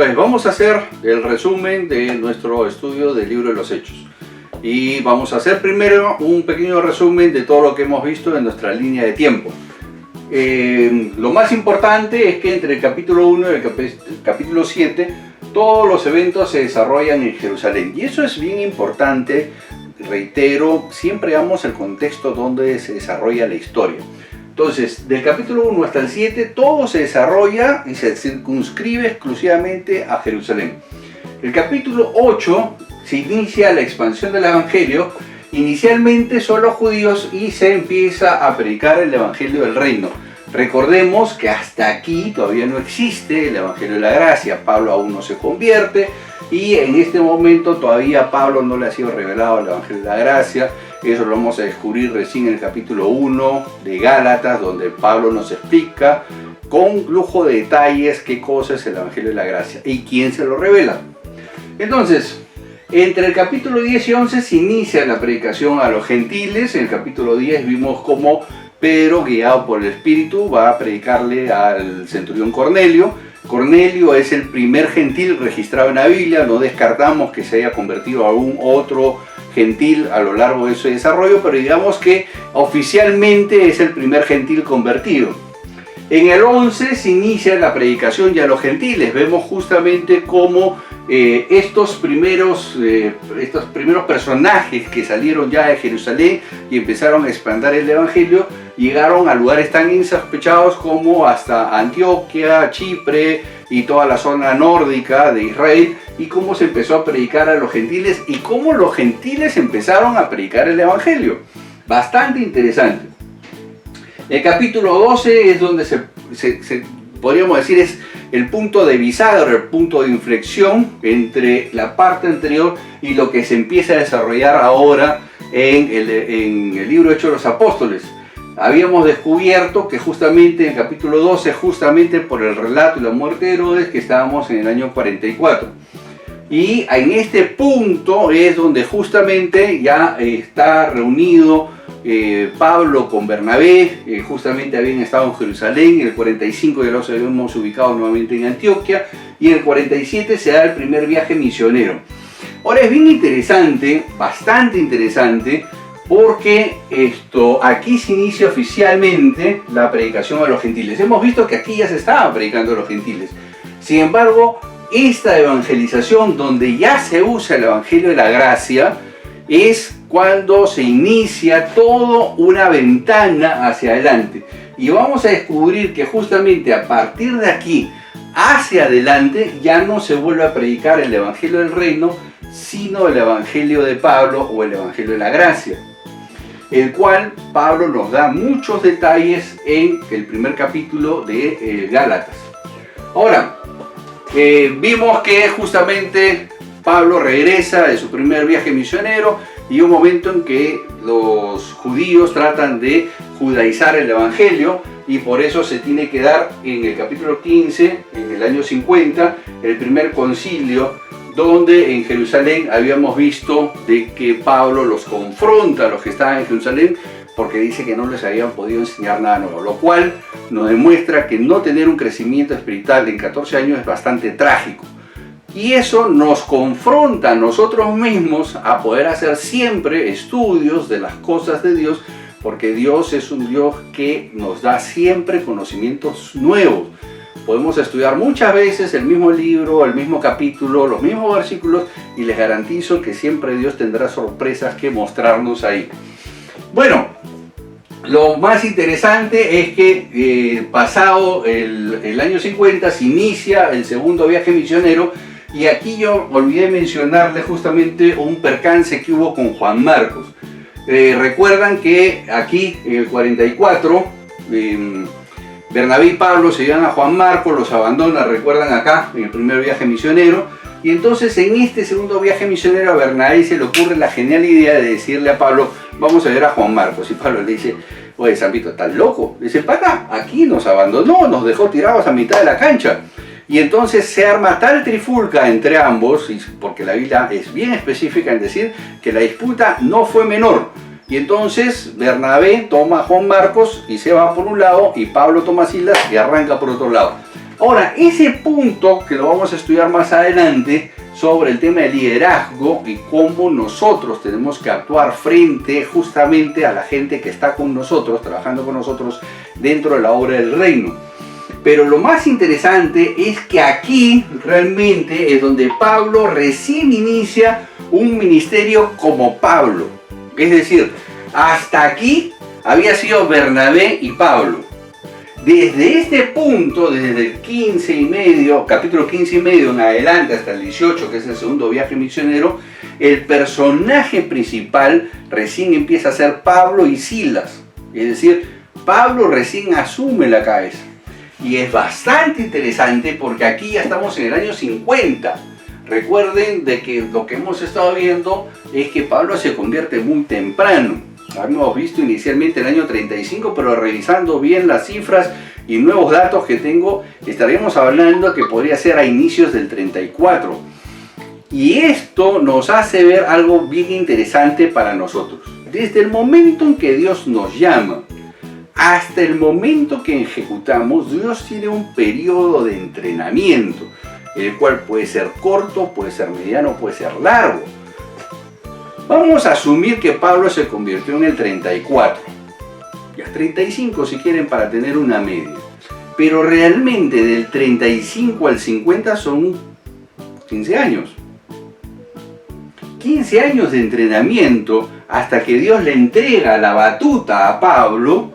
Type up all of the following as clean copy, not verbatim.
Entonces vamos a hacer el resumen de nuestro estudio del libro de los Hechos. Y vamos a hacer primero un pequeño resumen de todo lo que hemos visto en nuestra línea de tiempo. Lo más importante es que entre el capítulo 1 y el capítulo 7 todos los eventos se desarrollan en Jerusalén. Y eso es bien importante, reitero, siempre damos el contexto donde se desarrolla la historia. Entonces, del capítulo 1 hasta el 7, todo se desarrolla y se circunscribe exclusivamente a Jerusalén. El capítulo 8 se inicia la expansión del Evangelio. Inicialmente son los judíos y se empieza a predicar el Evangelio del Reino. Recordemos que hasta aquí todavía no existe el Evangelio de la Gracia. Pablo aún no se convierte y en este momento todavía a Pablo no le ha sido revelado el Evangelio de la Gracia. Eso lo vamos a descubrir recién en el capítulo 1 de Gálatas, donde Pablo nos explica con lujo de detalles qué cosa es el Evangelio de la Gracia y quién se lo revela. Entonces, entre el capítulo 10 y 11 se inicia la predicación a los gentiles. En el capítulo 10 vimos cómo Pedro, guiado por el Espíritu, va a predicarle al centurión Cornelio. Cornelio es el primer gentil registrado en la Biblia. No descartamos que se haya convertido a algún otro gentil a lo largo de ese desarrollo, pero digamos que oficialmente es el primer gentil convertido. En el 11 se inicia la predicación ya a los gentiles. Vemos justamente cómo estos primeros personajes que salieron ya de Jerusalén y empezaron a expandir el Evangelio, llegaron a lugares tan insospechados como hasta Antioquia, Chipre y toda la zona nórdica de Israel, y cómo se empezó a predicar a los gentiles y cómo los gentiles empezaron a predicar el Evangelio. Bastante interesante. El capítulo 12 es donde podríamos decir es el punto de bisagra, el punto de inflexión entre la parte anterior y lo que se empieza a desarrollar ahora en el libro Hechos de los Apóstoles. Habíamos descubierto que justamente en el capítulo 12, justamente por el relato y la muerte de Herodes, que estábamos en el año 44. Y en este punto es donde justamente ya está reunido Pablo con Bernabé. Justamente habían estado en Jerusalén. En el 45 ya los habíamos ubicado nuevamente en Antioquia, y en el 47 se da el primer viaje misionero. Ahora es bien interesante, bastante interesante, porque aquí se inicia oficialmente la predicación a los gentiles. Hemos visto que aquí ya se estaba predicando a los gentiles. Sin embargo, esta evangelización donde ya se usa el Evangelio de la Gracia es cuando se inicia toda una ventana hacia adelante. Y vamos a descubrir que justamente a partir de aquí hacia adelante ya no se vuelve a predicar el Evangelio del Reino, sino el Evangelio de Pablo o el Evangelio de la Gracia, el cual Pablo nos da muchos detalles en el primer capítulo de Gálatas. Ahora, vimos que justamente Pablo regresa de su primer viaje misionero y un momento en que los judíos tratan de judaizar el Evangelio, y por eso se tiene que dar en el capítulo 15, en el año 50, el primer concilio, donde en Jerusalén habíamos visto de que Pablo los confronta a los que estaban en Jerusalén porque dice que no les habían podido enseñar nada nuevo, lo cual nos demuestra que no tener un crecimiento espiritual en 14 años es bastante trágico. Y eso nos confronta a nosotros mismos a poder hacer siempre estudios de las cosas de Dios, porque Dios es un Dios que nos da siempre conocimientos nuevos. Podemos estudiar muchas veces el mismo libro, el mismo capítulo, los mismos versículos, y les garantizo que siempre Dios tendrá sorpresas que mostrarnos ahí. Bueno, lo más interesante es que pasado el año 50 se inicia el segundo viaje misionero, y aquí yo olvidé mencionarles justamente un percance que hubo con Juan Marcos. Recuerdan que aquí en el 44 Bernabé y Pablo se llevan a Juan Marcos, los abandona, recuerdan acá, en el primer viaje misionero. Y entonces en este segundo viaje misionero a Bernabé se le ocurre la genial idea de decirle a Pablo: vamos a ver a Juan Marcos. Y Pablo le dice: oye, San Vito, ¿estás loco? Le dice: pata, aquí nos abandonó, nos dejó tirados a mitad de la cancha. Y entonces se arma tal trifulca entre ambos, porque la Biblia es bien específica en decir que la disputa no fue menor. Y entonces Bernabé toma a Juan Marcos y se va por un lado, y Pablo toma a Silas y arranca por otro lado. Ahora, ese punto que lo vamos a estudiar más adelante sobre el tema del liderazgo y cómo nosotros tenemos que actuar frente justamente a la gente que está con nosotros, trabajando con nosotros dentro de la obra del reino. Pero lo más interesante es que aquí realmente es donde Pablo recién inicia un ministerio como Pablo. Es decir, hasta aquí había sido Bernabé y Pablo. Desde este punto, desde el 15 y medio, capítulo 15 y medio en adelante hasta el 18, que es el segundo viaje misionero, el personaje principal recién empieza a ser Pablo y Silas. Es decir, Pablo recién asume la cabeza. Y es bastante interesante porque aquí ya estamos en el año 50. Recuerden de que lo que hemos estado viendo es que Pablo se convierte muy temprano. Habíamos visto inicialmente el año 35, pero revisando bien las cifras y nuevos datos que tengo, estaríamos hablando que podría ser a inicios del 34. Y esto nos hace ver algo bien interesante para nosotros. Desde el momento en que Dios nos llama, hasta el momento que ejecutamos, Dios tiene un periodo de entrenamiento, el cual puede ser corto, puede ser mediano, puede ser largo. Vamos a asumir que Pablo se convirtió en el 34, ya 35 si quieren para tener una media. Pero realmente del 35 al 50 son 15 años. 15 años de entrenamiento hasta que Dios le entrega la batuta a Pablo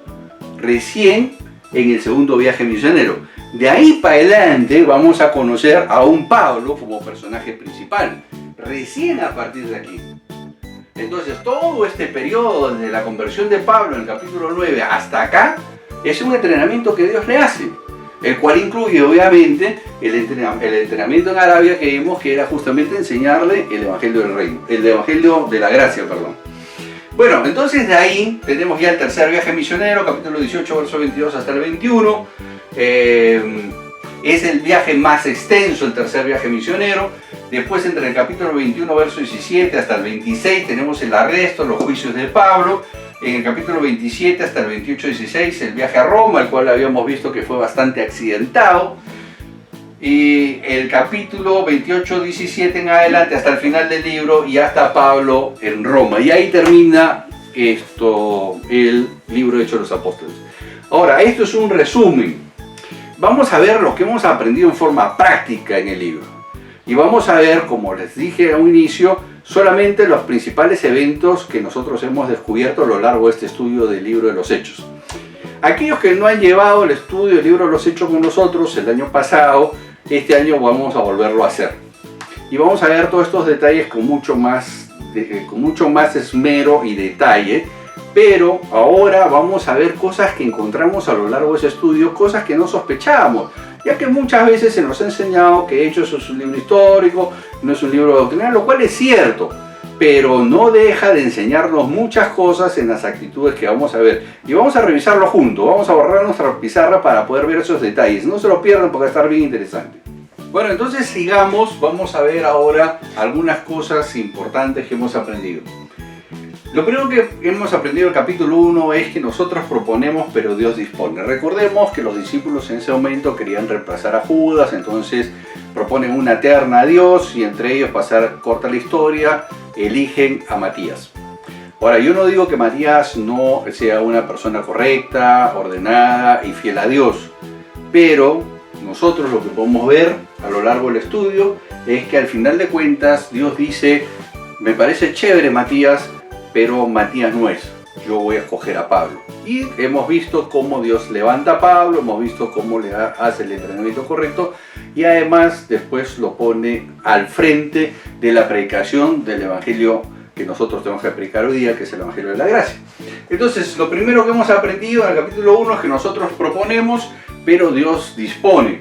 recién en el segundo viaje misionero. De ahí para adelante vamos a conocer a un Pablo como personaje principal, recién a partir de aquí. Entonces todo este periodo desde la conversión de Pablo en el capítulo 9 hasta acá es un entrenamiento que Dios le hace, el cual incluye obviamente el entrenamiento en Arabia que vimos que era justamente enseñarle el Evangelio del Reino, el Evangelio de la Gracia, perdón. Bueno, entonces de ahí tenemos ya el tercer viaje misionero, capítulo 18, verso 22 hasta el 21. Es el viaje más extenso, el tercer viaje misionero. Después, entre el capítulo 21, verso 17 hasta el 26, tenemos el arresto, los juicios de Pablo. En el capítulo 27 hasta el 28, 16, el viaje a Roma, el cual habíamos visto que fue bastante accidentado. Y el capítulo 28, 17 en adelante, hasta el final del libro, y hasta Pablo en Roma. Y ahí termina el libro de Hechos de los Apóstoles. Ahora, esto es un resumen. Vamos a ver lo que hemos aprendido en forma práctica en el libro. Y vamos a ver, como les dije a un inicio, solamente los principales eventos que nosotros hemos descubierto a lo largo de este estudio del libro de los Hechos. Aquellos que no han llevado el estudio del libro de los Hechos con nosotros el año pasado, este año vamos a volverlo a hacer. Y vamos a ver todos estos detalles con mucho más esmero y detalle. Pero ahora vamos a ver cosas que encontramos a lo largo de ese estudio, cosas que no sospechábamos, ya que muchas veces se nos ha enseñado que Hechos es un libro histórico, no es un libro doctrinal, lo cual es cierto, pero no deja de enseñarnos muchas cosas en las actitudes que vamos a ver. Y vamos a revisarlo juntos, vamos a borrar nuestra pizarra para poder ver esos detalles. No se lo pierdan porque va a estar bien interesante. Bueno, entonces sigamos, vamos a ver ahora algunas cosas importantes que hemos aprendido. Lo primero que hemos aprendido en el capítulo 1 es que nosotros proponemos, pero Dios dispone. Recordemos que los discípulos en ese momento querían reemplazar a Judas, entonces proponen una terna a Dios y entre ellos, pasar corta la historia, eligen a Matías. Ahora, yo no digo que Matías no sea una persona correcta, ordenada y fiel a Dios, pero nosotros lo que podemos ver a lo largo del estudio es que al final de cuentas Dios dice, me parece chévere Matías, pero Matías no es, yo voy a escoger a Pablo. Y hemos visto cómo Dios levanta a Pablo, hemos visto cómo le hace el entrenamiento correcto y además después lo pone al frente de la predicación del Evangelio que nosotros tenemos que predicar hoy día, que es el Evangelio de la Gracia. Entonces, lo primero que hemos aprendido en el capítulo 1 es que nosotros proponemos, pero Dios dispone.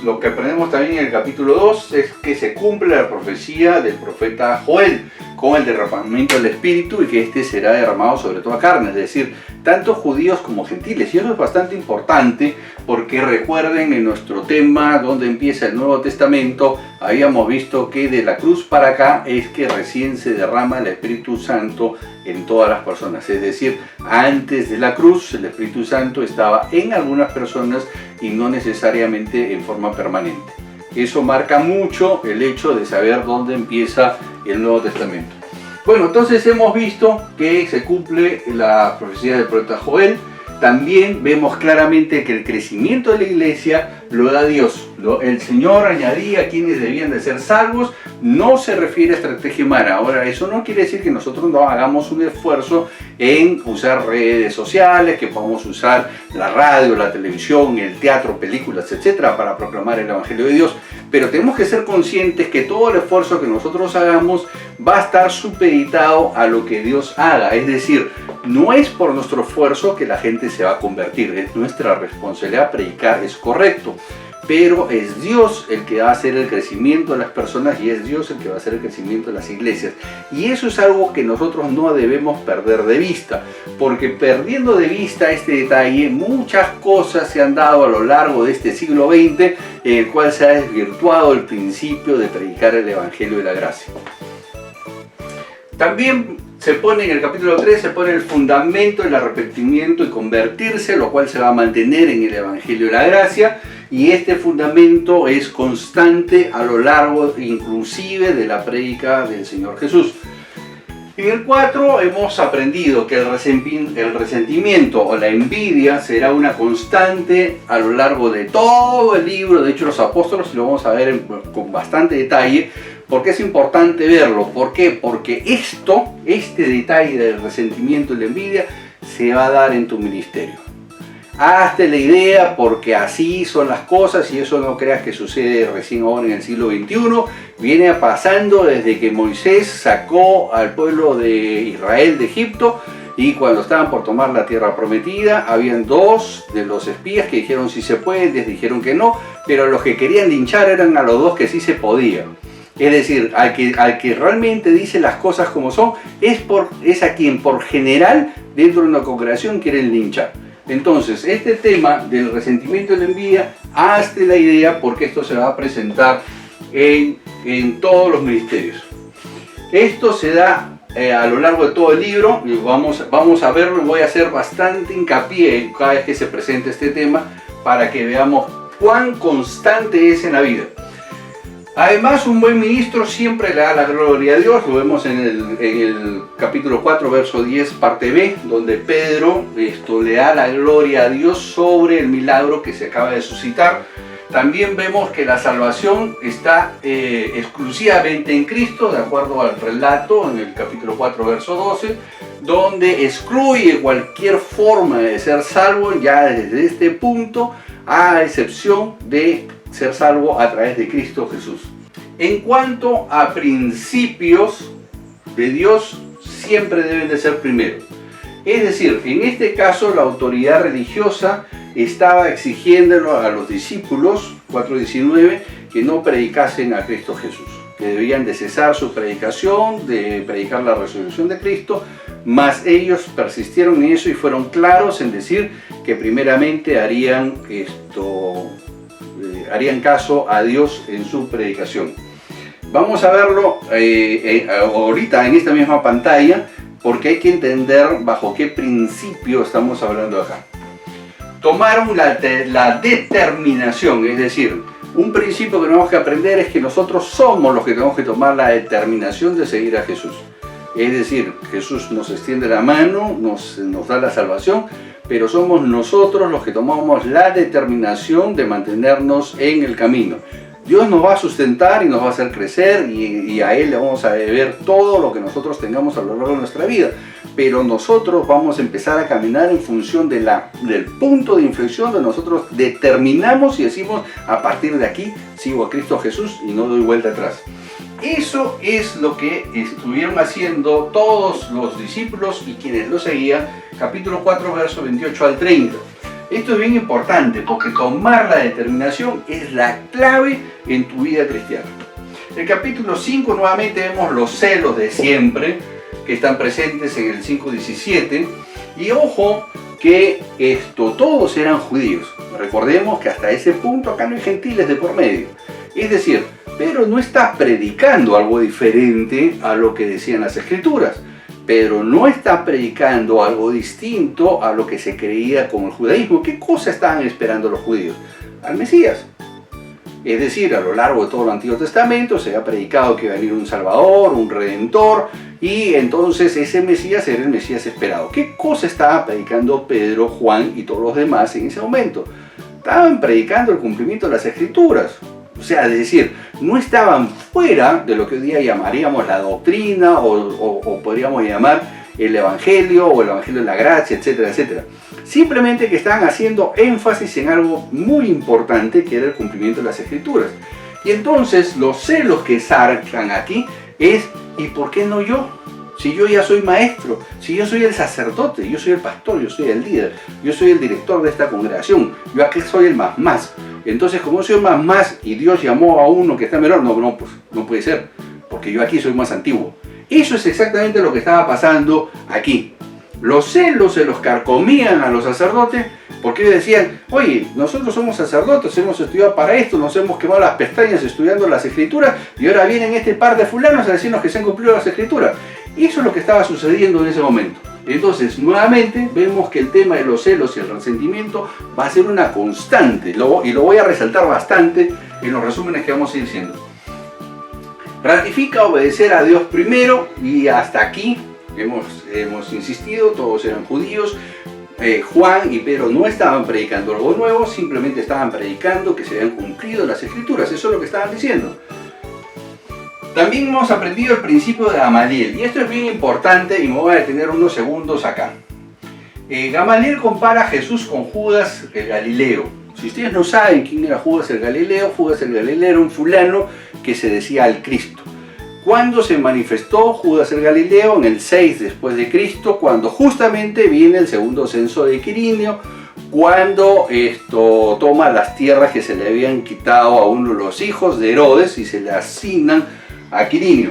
Lo que aprendemos también en el capítulo 2 es que se cumple la profecía del profeta Joel, con el derramamiento del Espíritu y que este será derramado sobre toda carne, es decir, tanto judíos como gentiles. Y eso es bastante importante porque recuerden en nuestro tema donde empieza el Nuevo Testamento, habíamos visto que de la cruz para acá es que recién se derrama el Espíritu Santo en todas las personas. Es decir, antes de la cruz el Espíritu Santo estaba en algunas personas y no necesariamente en forma permanente. Eso marca mucho el hecho de saber dónde empieza el Nuevo Testamento. Bueno, entonces hemos visto que se cumple la profecía del profeta Joel. También vemos claramente que el crecimiento de la iglesia lo da Dios. El Señor añadía a quienes debían de ser salvos. No se refiere a estrategia humana. Ahora, eso no quiere decir que nosotros no hagamos un esfuerzo en usar redes sociales, que podamos usar la radio, la televisión, el teatro, películas, etcétera, para proclamar el Evangelio de Dios. Pero tenemos que ser conscientes que todo el esfuerzo que nosotros hagamos va a estar supeditado a lo que Dios haga. Es decir, no es por nuestro esfuerzo que la gente se va a convertir. Es nuestra responsabilidad predicar, es correcto. Pero es Dios el que va a hacer el crecimiento de las personas y es Dios el que va a hacer el crecimiento de las iglesias. Y eso es algo que nosotros no debemos perder de vista, porque perdiendo de vista este detalle, muchas cosas se han dado a lo largo de este siglo XX en el cual se ha desvirtuado el principio de predicar el Evangelio de la gracia. También se pone en el capítulo 3, se pone el fundamento del arrepentimiento y convertirse, lo cual se va a mantener en el Evangelio de la gracia. Y este fundamento es constante a lo largo inclusive de la prédica del Señor Jesús. En el 4 hemos aprendido que el resentimiento o la envidia será una constante a lo largo de todo el libro. De hecho, los apóstoles lo vamos a ver con bastante detalle, porque es importante verlo. ¿Por qué? Porque este detalle del resentimiento y la envidia se va a dar en tu ministerio. Hazte la idea, porque así son las cosas, y eso no creas que sucede recién ahora en el siglo XXI. Viene pasando desde que Moisés sacó al pueblo de Israel de Egipto, y cuando estaban por tomar la tierra prometida, habían dos de los espías que dijeron si se puede, les dijeron que no, pero los que querían linchar eran a los dos que sí se podía. Es decir, al que realmente dice las cosas como son, es a quien por general dentro de una congregación quieren linchar. Entonces, este tema del resentimiento y la envidia, hazte la idea, porque esto se va a presentar en todos los ministerios. Esto se da a lo largo de todo el libro, y vamos a verlo. Voy a hacer bastante hincapié cada vez que se presente este tema, para que veamos cuán constante es en la vida. Además, un buen ministro siempre le da la gloria a Dios. Lo vemos en el capítulo 4, verso 10, parte B, donde Pedro le da la gloria a Dios sobre el milagro que se acaba de suscitar. También vemos que la salvación está exclusivamente en Cristo, de acuerdo al relato en el capítulo 4, verso 12, donde excluye cualquier forma de ser salvo ya desde este punto, a excepción de ser salvo a través de Cristo Jesús. En cuanto a principios de Dios, siempre deben de ser primero. Es decir, en este caso la autoridad religiosa estaba exigiéndolo a los discípulos, 4:19, que no predicasen a Cristo Jesús, que debían de cesar su predicación, de predicar la resurrección de Cristo, mas ellos persistieron en eso y fueron claros en decir que primeramente harían caso a Dios en su predicación. Vamos a verlo ahorita en esta misma pantalla, porque hay que entender bajo qué principio estamos hablando acá. Tomaron la determinación, es decir, un principio que tenemos que aprender es que nosotros somos los que tenemos que tomar la determinación de seguir a Jesús. Es decir, Jesús nos extiende la mano, nos da la salvación, pero somos nosotros los que tomamos la determinación de mantenernos en el camino. Dios nos va a sustentar y nos va a hacer crecer, y a Él le vamos a deber todo lo que nosotros tengamos a lo largo de nuestra vida. Pero nosotros vamos a empezar a caminar en función del punto de inflexión donde nosotros determinamos y decimos: a partir de aquí sigo a Cristo Jesús y no doy vuelta atrás. Eso es lo que estuvieron haciendo todos los discípulos y quienes lo seguían, capítulo 4, verso 28 al 30. Esto es bien importante, porque tomar la determinación es la clave en tu vida cristiana. El capítulo 5 nuevamente vemos los celos de siempre que están presentes en el 5:17. Y ojo que todos eran judíos. Recordemos que hasta ese punto acá no hay gentiles de por medio. Es decir, Pedro no está predicando algo diferente a lo que decían las Escrituras. Pedro no está predicando algo distinto a lo que se creía con el judaísmo. ¿Qué cosa estaban esperando los judíos? Al Mesías. Es decir, a lo largo de todo el Antiguo Testamento se ha predicado que iba a venir un Salvador, un Redentor, y entonces ese Mesías era el Mesías esperado. ¿Qué cosa estaba predicando Pedro, Juan y todos los demás en ese momento? Estaban predicando el cumplimiento de las Escrituras. O sea, es decir, no estaban fuera de lo que hoy día llamaríamos la doctrina o podríamos llamar el Evangelio o el Evangelio de la Gracia, etcétera, etcétera. Simplemente que estaban haciendo énfasis en algo muy importante que era el cumplimiento de las Escrituras. Y entonces los celos que sacan aquí es, ¿y por qué no yo? Si yo ya soy maestro, si yo soy el sacerdote, yo soy el pastor, yo soy el líder, yo soy el director de esta congregación, yo aquí soy el más. Entonces, como soy el más y Dios llamó a uno que está menor, pues no puede ser, porque yo aquí soy más antiguo. Eso es exactamente lo que estaba pasando aquí. Los celos se los carcomían a los sacerdotes porque ellos decían, oye, nosotros somos sacerdotes, hemos estudiado para esto, nos hemos quemado las pestañas estudiando las Escrituras y ahora vienen este par de fulanos a decirnos que se han cumplido las Escrituras. Y eso es lo que estaba sucediendo en ese momento. Entonces, nuevamente, vemos que el tema de los celos y el resentimiento va a ser una constante, y lo voy a resaltar bastante en los resúmenes que vamos a ir haciendo. Ratifica obedecer a Dios primero, y hasta aquí hemos insistido, todos eran judíos. Juan y Pedro no estaban predicando algo nuevo, simplemente estaban predicando que se habían cumplido las Escrituras, eso es lo que estaban diciendo. También hemos aprendido el principio de Gamaliel, y esto es bien importante y me voy a detener unos segundos acá. Gamaliel compara a Jesús con Judas el Galileo. Si ustedes no saben quién era Judas el Galileo era un fulano que se decía el Cristo. ¿Cuándo se manifestó Judas el Galileo? En el 6 después de Cristo, cuando justamente viene el segundo censo de Quirinio, cuando toma las tierras que se le habían quitado a uno de los hijos de Herodes y se le asignan a Quirinio.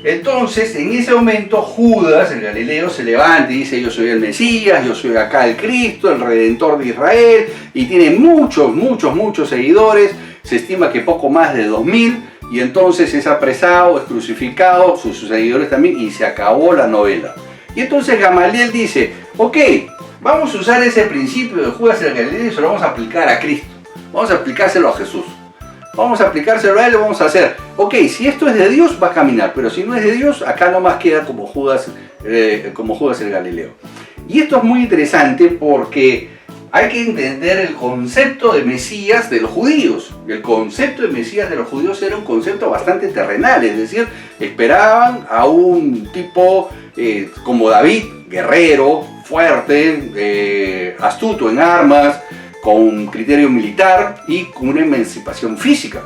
Entonces, en ese momento, Judas el Galileo se levanta y dice, yo soy el Mesías, yo soy acá el Cristo, el Redentor de Israel, y tiene muchos seguidores, se estima que poco más de 2000, y entonces es apresado, es crucificado, sus seguidores también, y se acabó la novela. Y entonces Gamaliel dice, ok, vamos a usar ese principio de Judas el Galileo y se lo vamos a aplicar a Cristo, vamos a aplicárselo a Jesús. Vamos a aplicárselo a él, lo vamos a hacer. Ok, si esto es de Dios, va a caminar, pero si no es de Dios, acá nomás queda como Judas el Galileo. Y esto es muy interesante porque hay que entender el concepto de Mesías de los judíos. El concepto de Mesías de los judíos era un concepto bastante terrenal, es decir, esperaban a un tipo como David, guerrero, fuerte, astuto en armas, con criterio militar y con una emancipación física.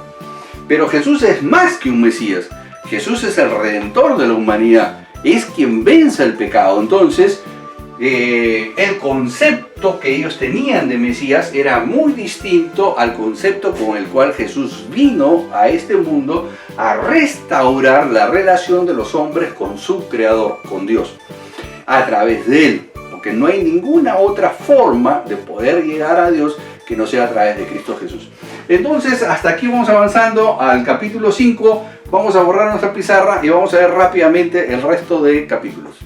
Pero Jesús es más que un Mesías. Jesús es el Redentor de la humanidad. Es quien vence el pecado. Entonces, el concepto que ellos tenían de Mesías era muy distinto al concepto con el cual Jesús vino a este mundo a restaurar la relación de los hombres con su Creador, con Dios, a través de Él. Porque no hay ninguna otra forma de poder llegar a Dios que no sea a través de Cristo Jesús. Entonces, hasta aquí vamos avanzando al capítulo 5. Vamos a borrar nuestra pizarra y vamos a ver rápidamente el resto de capítulos.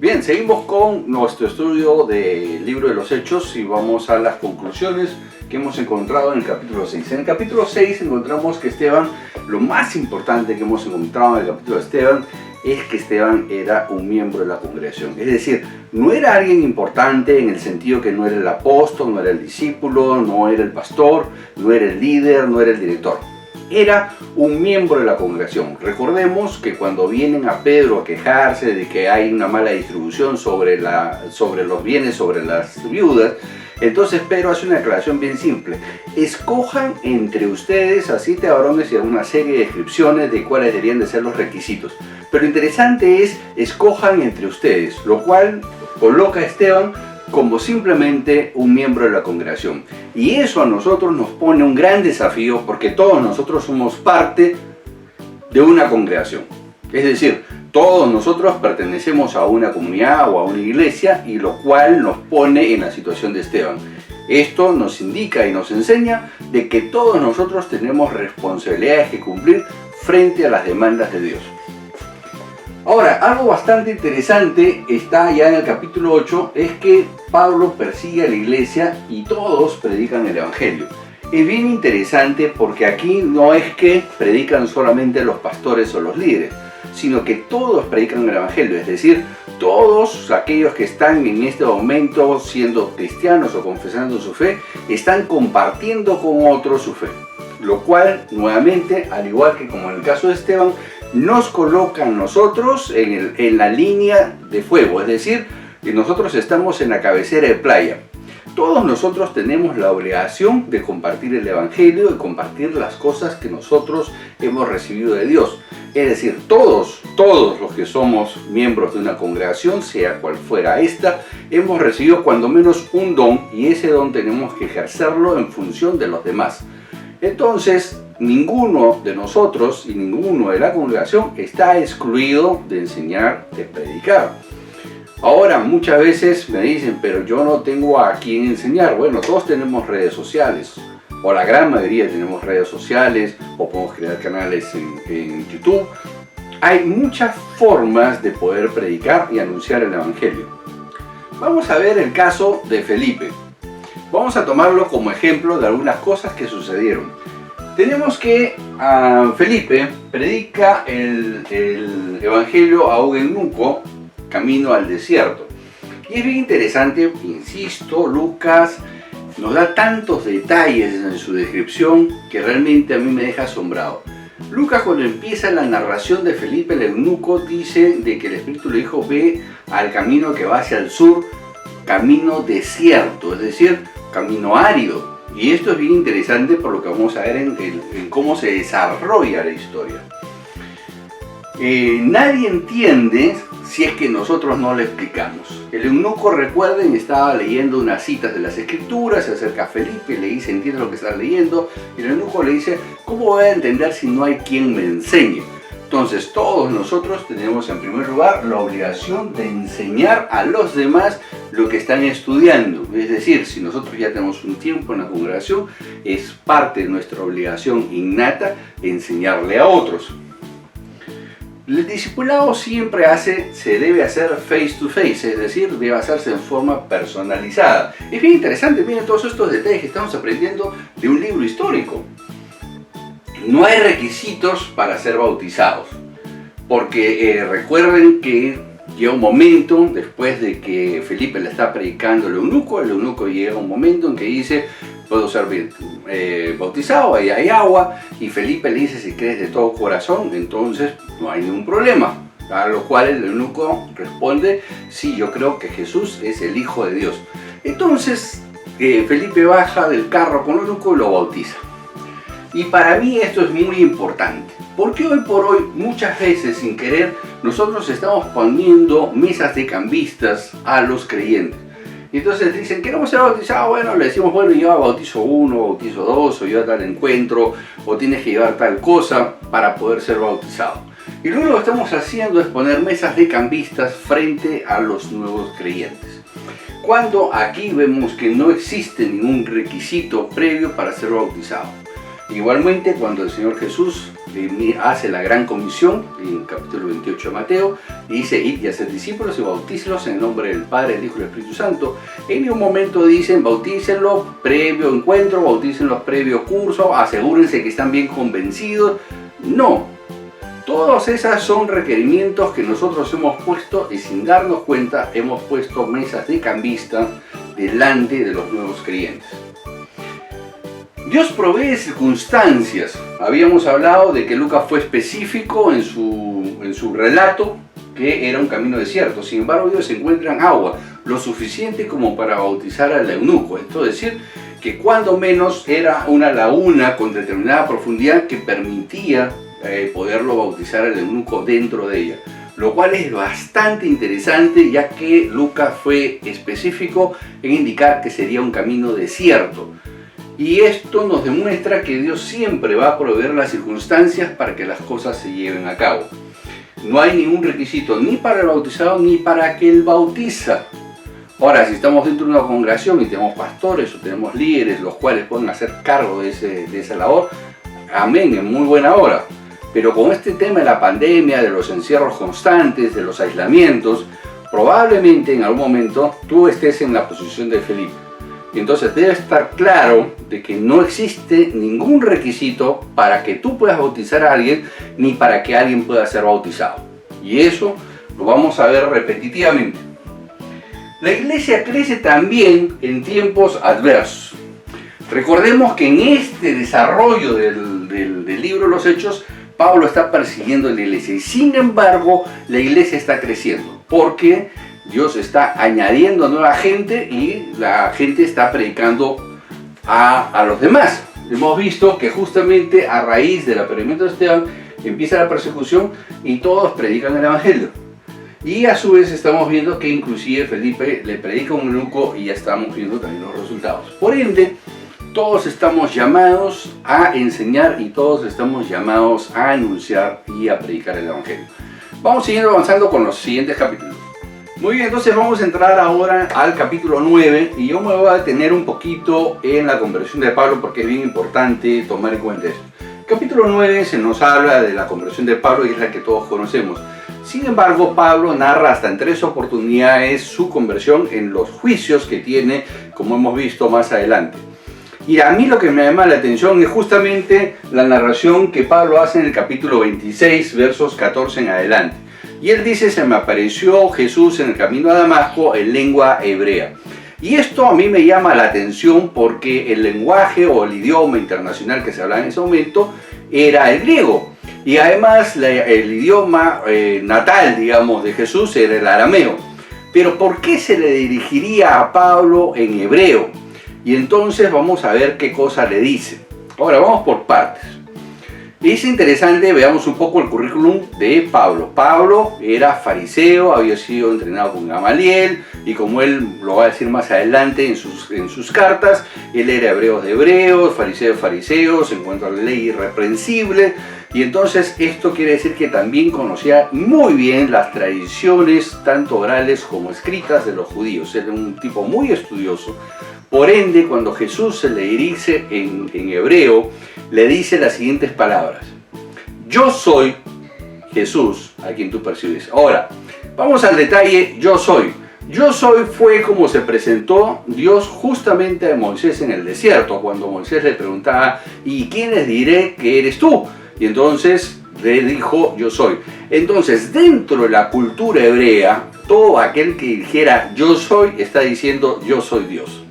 Bien, seguimos con nuestro estudio del libro de los Hechos y vamos a las conclusiones que hemos encontrado en el capítulo 6. En el capítulo 6 encontramos que Esteban, lo más importante que hemos encontrado en el capítulo de Esteban, es que Esteban era un miembro de la congregación. Es decir, no era alguien importante en el sentido que no era el apóstol, no era el discípulo, no era el pastor, no era el líder, no era el director. Era un miembro de la congregación. Recordemos que cuando vienen a Pedro a quejarse de que hay una mala distribución sobre los bienes, sobre las viudas, entonces Pedro hace una declaración bien simple. Escojan entre ustedes a 7 varones y a una serie de descripciones de cuáles deberían de ser los requisitos. Pero interesante es, escojan entre ustedes, lo cual coloca a Esteban como simplemente un miembro de la congregación. Y eso a nosotros nos pone un gran desafío porque todos nosotros somos parte de una congregación. Es decir, todos nosotros pertenecemos a una comunidad o a una iglesia, y lo cual nos pone en la situación de Esteban. Esto nos indica y nos enseña de que todos nosotros tenemos responsabilidades que cumplir frente a las demandas de Dios. Ahora, algo bastante interesante está ya en el capítulo 8, es que Pablo persigue a la iglesia y todos predican el evangelio. Es bien interesante porque aquí no es que predican solamente los pastores o los líderes, sino que todos predican el evangelio, es decir, todos aquellos que están en este momento siendo cristianos o confesando su fe, están compartiendo con otros su fe. Lo cual, nuevamente, al igual que como en el caso de Esteban, nos coloca a nosotros en la línea de fuego, es decir, que nosotros estamos en la cabecera de playa. Todos nosotros tenemos la obligación de compartir el evangelio, de compartir las cosas que nosotros hemos recibido de Dios. Es decir, todos los que somos miembros de una congregación, sea cual fuera esta, hemos recibido cuando menos un don, y ese don tenemos que ejercerlo en función de los demás. Entonces, ninguno de nosotros y ninguno de la congregación está excluido de enseñar, de predicar. Ahora, muchas veces me dicen, pero yo no tengo a quién enseñar. Bueno, todos tenemos redes sociales, o la gran mayoría tenemos redes sociales, o podemos crear canales en YouTube. Hay muchas formas de poder predicar y anunciar el evangelio. Vamos a ver el caso de Felipe. Vamos a tomarlo como ejemplo de algunas cosas que sucedieron. Tenemos que Felipe predica el evangelio a un eunuco camino al desierto. Y es bien interesante, insisto, Lucas nos da tantos detalles en su descripción que realmente a mí me deja asombrado. Lucas, cuando empieza la narración de Felipe el eunuco, dice de que el Espíritu le dijo: ve al camino que va hacia el sur, camino desierto, es decir, camino árido. Y esto es bien interesante por lo que vamos a ver en cómo se desarrolla la historia. Nadie entiende si es que nosotros no le explicamos. El eunuco, recuerden, estaba leyendo unas citas de las escrituras, se acerca a Felipe, le dice: ¿entiendes lo que estás leyendo? Y el eunuco le dice: ¿cómo voy a entender si no hay quien me enseñe? Entonces todos nosotros tenemos en primer lugar la obligación de enseñar a los demás lo que están estudiando. Es decir, si nosotros ya tenemos un tiempo en la congregación, es parte de nuestra obligación innata enseñarle a otros. El discipulado siempre se debe hacer face to face, es decir, debe hacerse en forma personalizada. Es bien interesante, miren todos estos detalles que estamos aprendiendo de un libro histórico. No hay requisitos para ser bautizados, porque recuerden que llega un momento, después de que Felipe le está predicando al eunuco, el eunuco llega a un momento en que dice: puedo ser bautizado, ahí hay agua, y Felipe le dice: si crees de todo corazón, entonces no hay ningún problema. A lo cual el eunuco responde: sí, yo creo que Jesús es el Hijo de Dios. Entonces Felipe baja del carro con el eunuco y lo bautiza. Y para mí esto es muy importante, porque hoy por hoy, muchas veces sin querer, nosotros estamos poniendo mesas de cambistas a los creyentes. Y entonces dicen: queremos ser bautizados. Bueno, le decimos: bueno, yo bautizo 1, bautizo 2, o yo a tal encuentro, o tienes que llevar tal cosa para poder ser bautizado. Y luego lo que estamos haciendo es poner mesas de cambistas frente a los nuevos creyentes, cuando aquí vemos que no existe ningún requisito previo para ser bautizado. Igualmente, cuando el Señor Jesús hace la gran comisión, en el capítulo 28 de Mateo, dice: id y haced discípulos y bautícelos en el nombre del Padre, del Hijo y del Espíritu Santo. En un momento dicen: bautícenlos previo encuentro, bautícenlos previo curso, asegúrense que están bien convencidos. No, todos esos son requerimientos que nosotros hemos puesto, y sin darnos cuenta hemos puesto mesas de cambista delante de los nuevos creyentes. Dios provee circunstancias. Habíamos hablado de que Lucas fue específico en su relato, que era un camino desierto. Sin embargo, Dios encuentra agua, lo suficiente como para bautizar al eunuco. Esto es decir, que cuando menos era una laguna con determinada profundidad que permitía poderlo bautizar al eunuco dentro de ella. Lo cual es bastante interesante, ya que Lucas fue específico en indicar que sería un camino desierto. Y esto nos demuestra que Dios siempre va a proveer las circunstancias para que las cosas se lleven a cabo. No hay ningún requisito ni para el bautizado ni para aquel bautiza. Ahora, si estamos dentro de una congregación y tenemos pastores o tenemos líderes los cuales pueden hacer cargo de esa labor, amén, en muy buena hora. Pero con este tema de la pandemia, de los encierros constantes, de los aislamientos, probablemente en algún momento tú estés en la posición de Felipe. Y entonces debe estar claro de que no existe ningún requisito para que tú puedas bautizar a alguien, ni para que alguien pueda ser bautizado. Y eso lo vamos a ver repetitivamente. La iglesia crece también en tiempos adversos. Recordemos que en este desarrollo del libro de los Hechos, Pablo está persiguiendo a la iglesia y sin embargo la iglesia está creciendo porque Dios está añadiendo nueva gente y la gente está predicando a los demás. Hemos visto que justamente a raíz del apedreamiento de Esteban empieza la persecución y todos predican el evangelio. Y a su vez estamos viendo que inclusive Felipe le predica a un eunuco y ya estamos viendo también los resultados. Por ende, todos estamos llamados a enseñar y todos estamos llamados a anunciar y a predicar el evangelio. Vamos siguiendo avanzando con los siguientes capítulos. Muy bien, entonces vamos a entrar ahora al capítulo 9 y yo me voy a detener un poquito en la conversión de Pablo porque es bien importante tomar en cuenta esto. Capítulo 9 se nos habla de la conversión de Pablo y es la que todos conocemos. Sin embargo, Pablo narra hasta en 3 oportunidades su conversión en los juicios que tiene, como hemos visto más adelante. Y a mí lo que me llama la atención es justamente la narración que Pablo hace en el capítulo 26, versos 14 en adelante. Y él dice, se me apareció Jesús en el camino a Damasco en lengua hebrea. Y esto a mí me llama la atención porque el lenguaje o el idioma internacional que se hablaba en ese momento era el griego. Y además el idioma natal, digamos, de Jesús era el arameo. Pero ¿por qué se le dirigiría a Pablo en hebreo? Y entonces vamos a ver qué cosa le dice. Ahora vamos por partes. Es interesante, veamos un poco el currículum de Pablo. Pablo era fariseo, había sido entrenado con Gamaliel y como él lo va a decir más adelante en sus cartas, él era hebreo de hebreos, fariseo de fariseos, en cuanto a la ley irreprensible. Y entonces esto quiere decir que también conocía muy bien las tradiciones, tanto orales como escritas de los judíos. Era un tipo muy estudioso. Por ende, cuando Jesús se le dirige en hebreo, le dice las siguientes palabras. Yo soy Jesús, a quien tú persigues. Ahora, vamos al detalle, yo soy. Yo soy fue como se presentó Dios justamente a Moisés en el desierto, cuando Moisés le preguntaba, ¿y quiénes diré que eres tú? Y entonces le dijo, yo soy. Entonces, dentro de la cultura hebrea, todo aquel que dijera yo soy, está diciendo yo soy Dios.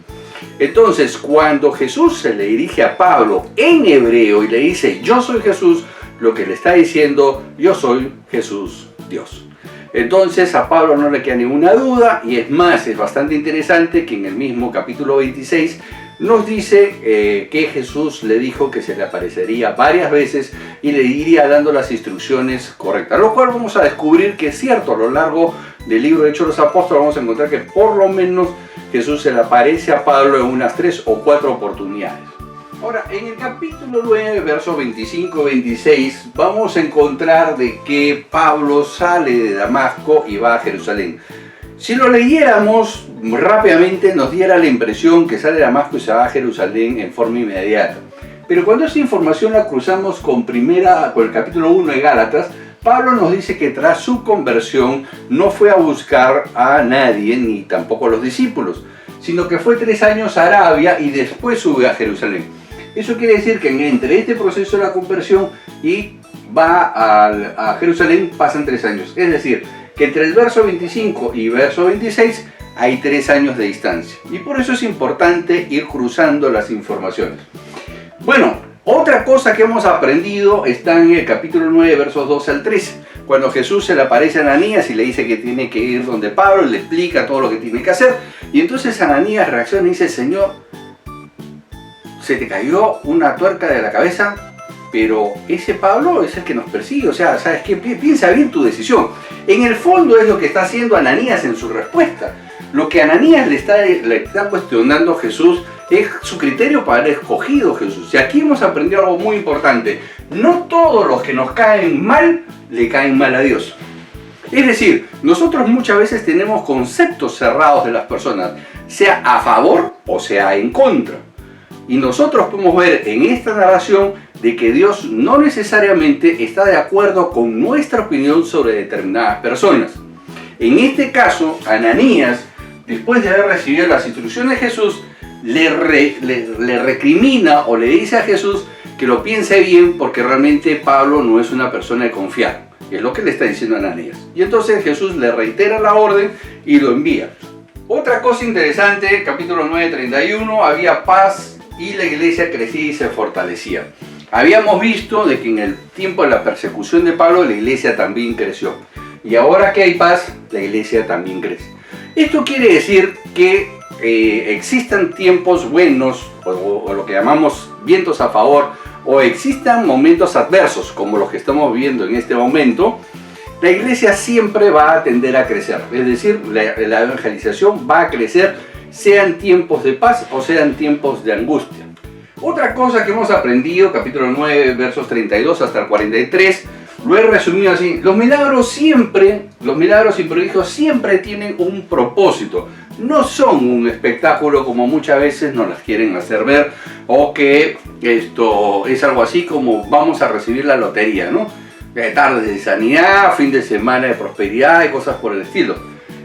Entonces, cuando Jesús se le dirige a Pablo en hebreo y le dice yo soy Jesús, lo que le está diciendo, yo soy Jesús Dios. Entonces a Pablo no le queda ninguna duda y es más, es bastante interesante que en el mismo capítulo 26 nos dice que Jesús le dijo que se le aparecería varias veces y le iría dando las instrucciones correctas, lo cual vamos a descubrir que es cierto. A lo largo del libro de Hechos de los Apóstoles vamos a encontrar que por lo menos Jesús se le aparece a Pablo en unas 3 o 4 oportunidades. Ahora, en el capítulo 9, versos 25-26, vamos a encontrar de que Pablo sale de Damasco y va a Jerusalén. Si lo leyéramos rápidamente nos diera la impresión que sale de Damasco y se va a Jerusalén en forma inmediata. Pero cuando esta información la cruzamos con el capítulo 1 de Gálatas, Pablo nos dice que tras su conversión no fue a buscar a nadie ni tampoco a los discípulos, sino que fue 3 años a Arabia y después sube a Jerusalén. Eso quiere decir que entre este proceso de la conversión y va a Jerusalén pasan 3 años. Es decir, que entre el verso 25 y verso 26 hay 3 años de distancia. Y por eso es importante ir cruzando las informaciones. Bueno, otra cosa que hemos aprendido está en el capítulo 9, versos 12 al 13. Cuando Jesús se le aparece a Ananías y le dice que tiene que ir donde Pablo, le explica todo lo que tiene que hacer. Y entonces Ananías reacciona y dice, Señor, ¿se te cayó una tuerca de la cabeza? Pero ese Pablo es el que nos persigue, o sea, ¿sabes qué? Piensa bien tu decisión. En el fondo es lo que está haciendo Ananías en su respuesta. Lo que Ananías le está cuestionando a Jesús Es su criterio para haber escogido Jesús. Y aquí hemos aprendido algo muy importante. No todos los que nos caen mal, le caen mal a Dios. Es decir, nosotros muchas veces tenemos conceptos cerrados de las personas, sea a favor o sea en contra. Y nosotros podemos ver en esta narración de que Dios no necesariamente está de acuerdo con nuestra opinión sobre determinadas personas. En este caso, Ananías, después de haber recibido las instrucciones de Jesús, le recrimina o le dice a Jesús que lo piense bien porque realmente Pablo no es una persona de confiar. Es lo que le está diciendo a Ananías. Y entonces Jesús le reitera la orden y lo envía. Otra cosa interesante, capítulo 9, 31, había paz y la iglesia crecía y se fortalecía. Habíamos visto de que en el tiempo de la persecución de Pablo la iglesia también creció. Y ahora que hay paz, la iglesia también crece. Esto quiere decir que existan tiempos buenos o lo que llamamos vientos a favor, o existan momentos adversos como los que estamos viviendo en este momento, la iglesia siempre va a tender a crecer. Es decir, la evangelización va a crecer, sean tiempos de paz o sean tiempos de angustia. Otra cosa que hemos aprendido, capítulo 9, versos 32 hasta el 43, lo he resumido así: los milagros y prodigios siempre tienen un propósito. No son un espectáculo como muchas veces nos las quieren hacer ver, o que esto es algo así como vamos a recibir la lotería, ¿no? Tarde de sanidad, fin de semana de prosperidad y cosas por el estilo.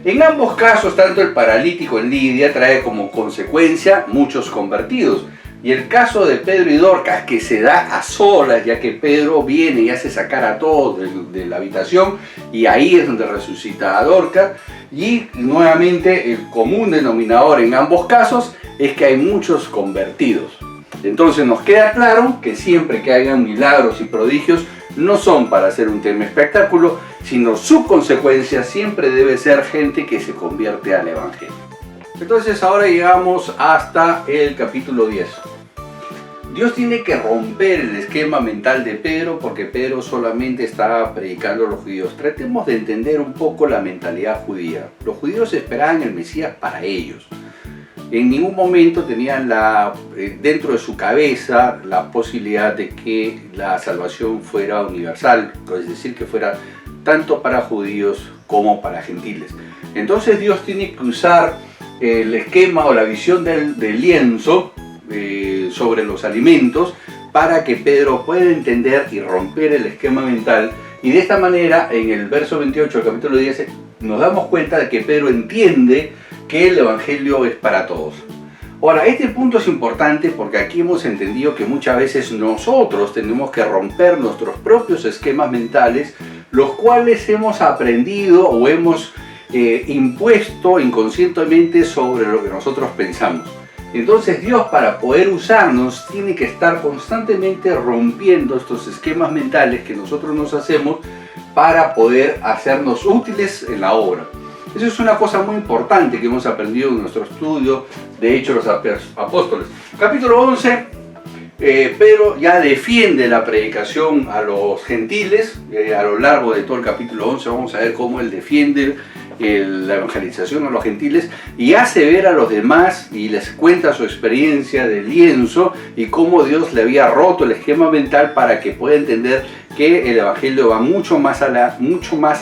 En ambos casos, tanto el paralítico en Lidia trae como consecuencia muchos convertidos. Y el caso de Pedro y Dorcas, que se da a solas, ya que Pedro viene y hace sacar a todos de la habitación, y ahí es donde resucita a Dorcas. Y nuevamente el común denominador en ambos casos es que hay muchos convertidos. Entonces nos queda claro que siempre que hayan milagros y prodigios no son para hacer un tema espectáculo, sino su consecuencia siempre debe ser gente que se convierte al Evangelio. Entonces ahora llegamos hasta el capítulo 10. Dios tiene que romper el esquema mental de Pedro porque Pedro solamente estaba predicando a los judíos. Tratemos de entender un poco la mentalidad judía. Los judíos esperaban el Mesías para ellos. En ningún momento tenían dentro de su cabeza la posibilidad de que la salvación fuera universal, es decir, que fuera tanto para judíos como para gentiles. Entonces Dios tiene que usar el esquema o la visión del lienzo sobre los alimentos para que Pedro pueda entender y romper el esquema mental. Y de esta manera, en el verso 28 del capítulo 10, nos damos cuenta de que Pedro entiende que el Evangelio es para todos. Ahora, este punto es importante porque aquí hemos entendido que muchas veces nosotros tenemos que romper nuestros propios esquemas mentales, los cuales hemos aprendido o hemos impuesto inconscientemente sobre lo que nosotros pensamos. Entonces Dios, para poder usarnos, tiene que estar constantemente rompiendo estos esquemas mentales que nosotros nos hacemos para poder hacernos útiles en la obra. Eso es una cosa muy importante que hemos aprendido en nuestro estudio de Hechos de los Apóstoles. Capítulo 11, Pedro ya defiende la predicación a los gentiles. A lo largo de todo el capítulo 11 vamos a ver cómo él defiende la evangelización a los gentiles y hace ver a los demás y les cuenta su experiencia del lienzo y cómo Dios le había roto el esquema mental para que pueda entender que el evangelio va mucho más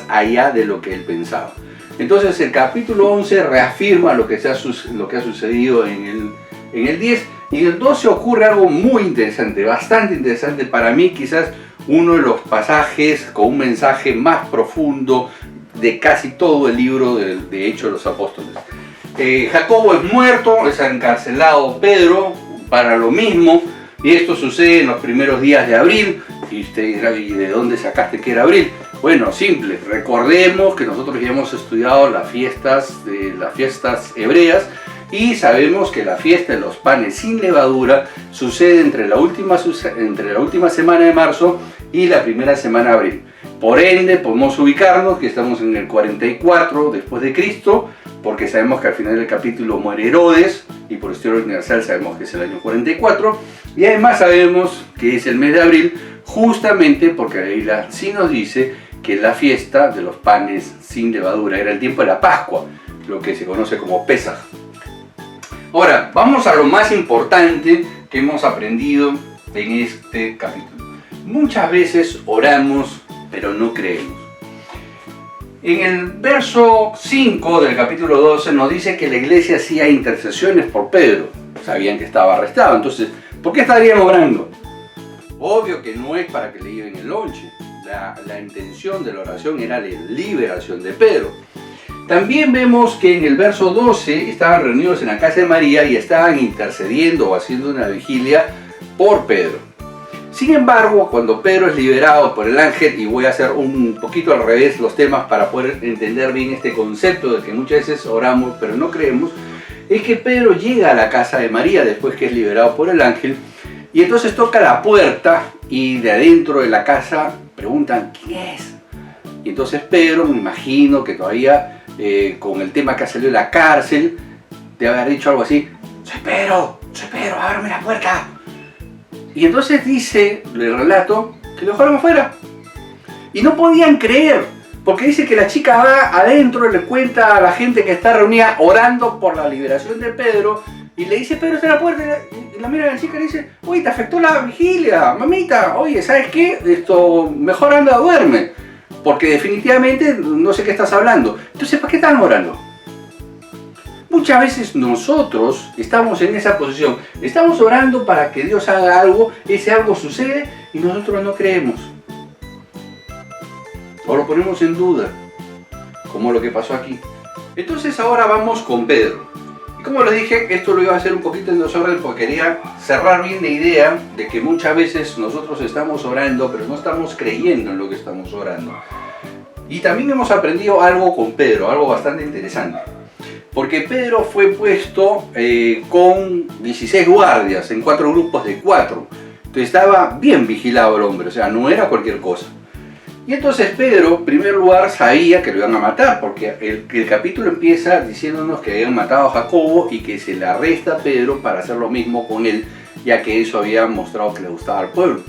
allá de lo que él pensaba. Entonces el capítulo 11 reafirma lo que ha sucedido en el 10, y en el 12 ocurre algo muy interesante, bastante interesante para mí, quizás uno de los pasajes con un mensaje más profundo de casi todo el libro de Hechos de los Apóstoles. Jacobo es muerto, es encarcelado Pedro para lo mismo, y esto sucede en los primeros días de abril. Y usted dirá, ¿y de dónde sacaste que era abril? Bueno, simple, recordemos que nosotros ya hemos estudiado las fiestas hebreas y sabemos que la fiesta de los panes sin levadura sucede entre la última semana de marzo y la primera semana de abril. Por ende, podemos ubicarnos que estamos en el 44 después de Cristo, porque sabemos que al final del capítulo muere Herodes, y por historia universal sabemos que es el año 44, y además sabemos que es el mes de abril, justamente porque la Biblia sí nos dice que la fiesta de los panes sin levadura era el tiempo de la Pascua, lo que se conoce como Pesaj. Ahora, vamos a lo más importante que hemos aprendido en este capítulo. Muchas veces oramos, pero no creemos. En el verso 5 del capítulo 12 nos dice que la iglesia hacía intercesiones por Pedro. Sabían que estaba arrestado, entonces, ¿por qué estarían orando? Obvio que no es para que le lleven el lonche. La intención de la oración era la liberación de Pedro. También vemos que en el verso 12 estaban reunidos en la casa de María y estaban intercediendo o haciendo una vigilia por Pedro. Sin embargo, cuando Pedro es liberado por el ángel, y voy a hacer un poquito al revés los temas para poder entender bien este concepto de que muchas veces oramos pero no creemos, es que Pedro llega a la casa de María después que es liberado por el ángel y entonces toca la puerta y de adentro de la casa preguntan ¿quién es? Y entonces Pedro, me imagino que todavía con el tema que ha salido de la cárcel, debe haber dicho algo así: soy Pedro, ábreme la puerta. Y entonces dice el relato que lo dejaron afuera. Y no podían creer, porque dice que la chica va adentro y le cuenta a la gente que está reunida orando por la liberación de Pedro. Y le dice: Pedro está en la puerta. Y la mira a la chica y le dice: oye, te afectó la vigilia, mamita. Oye, ¿sabes qué? Mejor anda, duerme. Porque definitivamente no sé qué estás hablando. Entonces, ¿para qué están orando? Muchas veces nosotros estamos en esa posición. Estamos orando para que Dios haga algo, ese algo sucede y nosotros no creemos. O lo ponemos en duda, como lo que pasó aquí. Entonces ahora vamos con Pedro. Y como les dije, esto lo iba a hacer un poquito en desorden porque quería cerrar bien la idea de que muchas veces nosotros estamos orando, pero no estamos creyendo en lo que estamos orando. Y también hemos aprendido algo con Pedro, algo bastante interesante. Porque Pedro fue puesto con 16 guardias en 4 grupos de 4. Entonces estaba bien vigilado el hombre, o sea, no era cualquier cosa. Y entonces Pedro, en primer lugar, sabía que lo iban a matar, porque el capítulo empieza diciéndonos que habían matado a Jacobo y que se le arresta a Pedro para hacer lo mismo con él, ya que eso había mostrado que le gustaba al pueblo.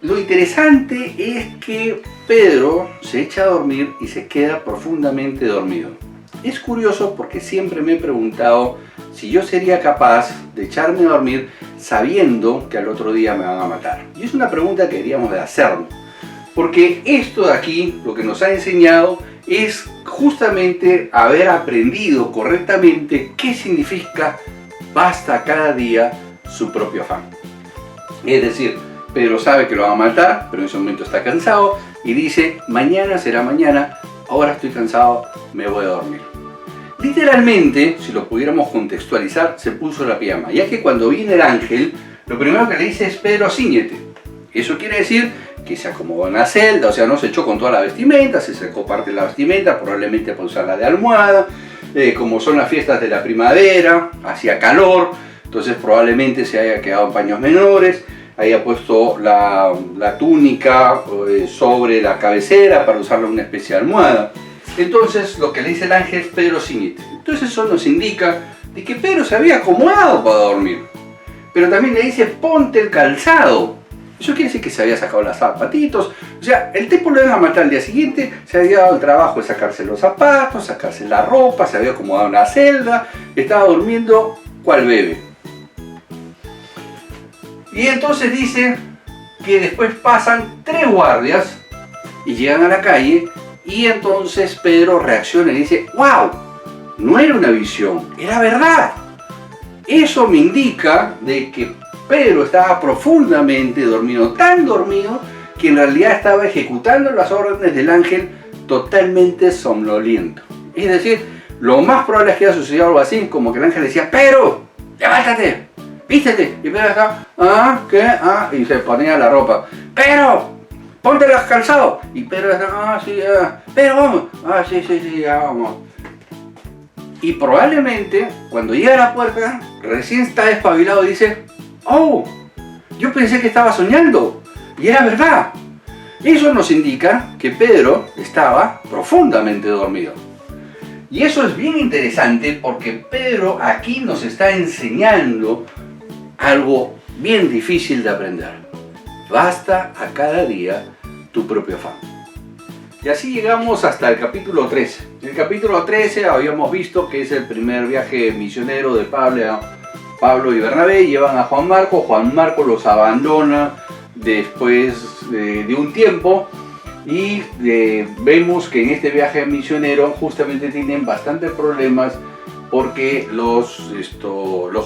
Lo interesante es que Pedro se echa a dormir y se queda profundamente dormido. Es curioso porque siempre me he preguntado si yo sería capaz de echarme a dormir sabiendo que al otro día me van a matar. Y es una pregunta que deberíamos de hacernos. Porque esto de aquí, lo que nos ha enseñado es justamente haber aprendido correctamente qué significa basta cada día su propio afán. Es decir, Pedro sabe que lo van a matar, pero en ese momento está cansado y dice: mañana será mañana, ahora estoy cansado, me voy a dormir. Literalmente, si lo pudiéramos contextualizar, se puso la pijama, ya que cuando viene el ángel, lo primero que le dice es: Pedro, ciñete. Eso quiere decir que se acomodó en la celda, o sea, no se echó con toda la vestimenta, se sacó parte de la vestimenta, probablemente para usarla de almohada. Como son las fiestas de la primavera, hacía calor, entonces probablemente se haya quedado en paños menores, haya puesto la túnica sobre la cabecera para usarla una especie de almohada. Entonces lo que le dice el ángel es: Pedro, ciñete. Entonces eso nos indica de que Pedro se había acomodado para dormir. Pero también le dice: ponte el calzado. Eso quiere decir que se había sacado los zapatitos. O sea, el tipo lo iban a matar al día siguiente, se había dado el trabajo de sacarse los zapatos, sacarse la ropa, se había acomodado en la celda, estaba durmiendo cual bebé. Y entonces dice que después pasan 3 guardias y llegan a la calle. Y entonces Pedro reacciona y dice: ¡wow! No era una visión, era verdad. Eso me indica de que Pedro estaba profundamente dormido, tan dormido que en realidad estaba ejecutando las órdenes del ángel totalmente somnoliento. Es decir, lo más probable es que haya sucedido algo así, como que el ángel decía: Pedro, levántate, vístete. Y Pedro estaba: ¿qué? Y se ponía la ropa. Pedro, ponte los calzados. Y Pedro decía: sí, Pedro, vamos. Sí, ya vamos. Y probablemente, cuando llega a la puerta, recién está despabilado y dice: oh, yo pensé que estaba soñando. Y era verdad. Eso nos indica que Pedro estaba profundamente dormido. Y eso es bien interesante porque Pedro aquí nos está enseñando algo bien difícil de aprender. Basta a cada día tu propio afán. Y así llegamos hasta el capítulo 13. En el capítulo 13 habíamos visto que es el primer viaje misionero de Pablo y Bernabé. Llevan a Juan Marcos los abandona después de un tiempo. Y vemos que en este viaje misionero justamente tienen bastantes problemas porque los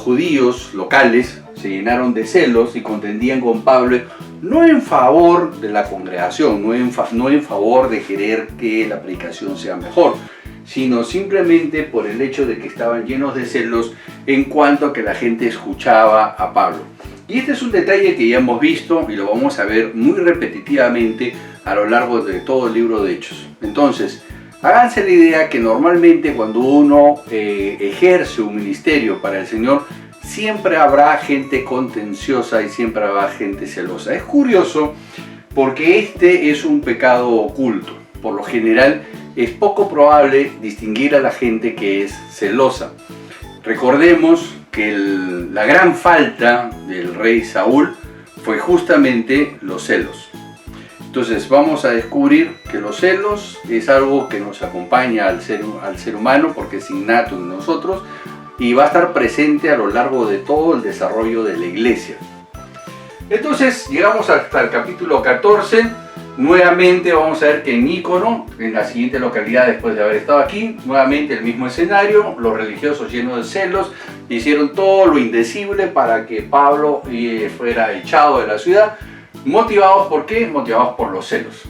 judíos locales se llenaron de celos y contendían con Pablo, no en favor de la congregación, no en favor de querer que la predicación sea mejor, sino simplemente por el hecho de que estaban llenos de celos en cuanto a que la gente escuchaba a Pablo. Y este es un detalle que ya hemos visto y lo vamos a ver muy repetitivamente a lo largo de todo el libro de Hechos. Entonces, háganse la idea que normalmente cuando uno ejerce un ministerio para el Señor, siempre habrá gente contenciosa y siempre habrá gente celosa. Es curioso porque este es un pecado oculto. Por lo general, es poco probable distinguir a la gente que es celosa. Recordemos que la gran falta del rey Saúl fue justamente los celos. Entonces vamos a descubrir que los celos es algo que nos acompaña al ser humano porque es innato en nosotros y va a estar presente a lo largo de todo el desarrollo de la iglesia. Entonces llegamos hasta el capítulo 14. Nuevamente vamos a ver que en Ícono, en la siguiente localidad después de haber estado aquí, nuevamente el mismo escenario, los religiosos llenos de celos hicieron todo lo indecible para que Pablo fuera echado de la ciudad. ¿Motivados por qué? Motivados por los celos.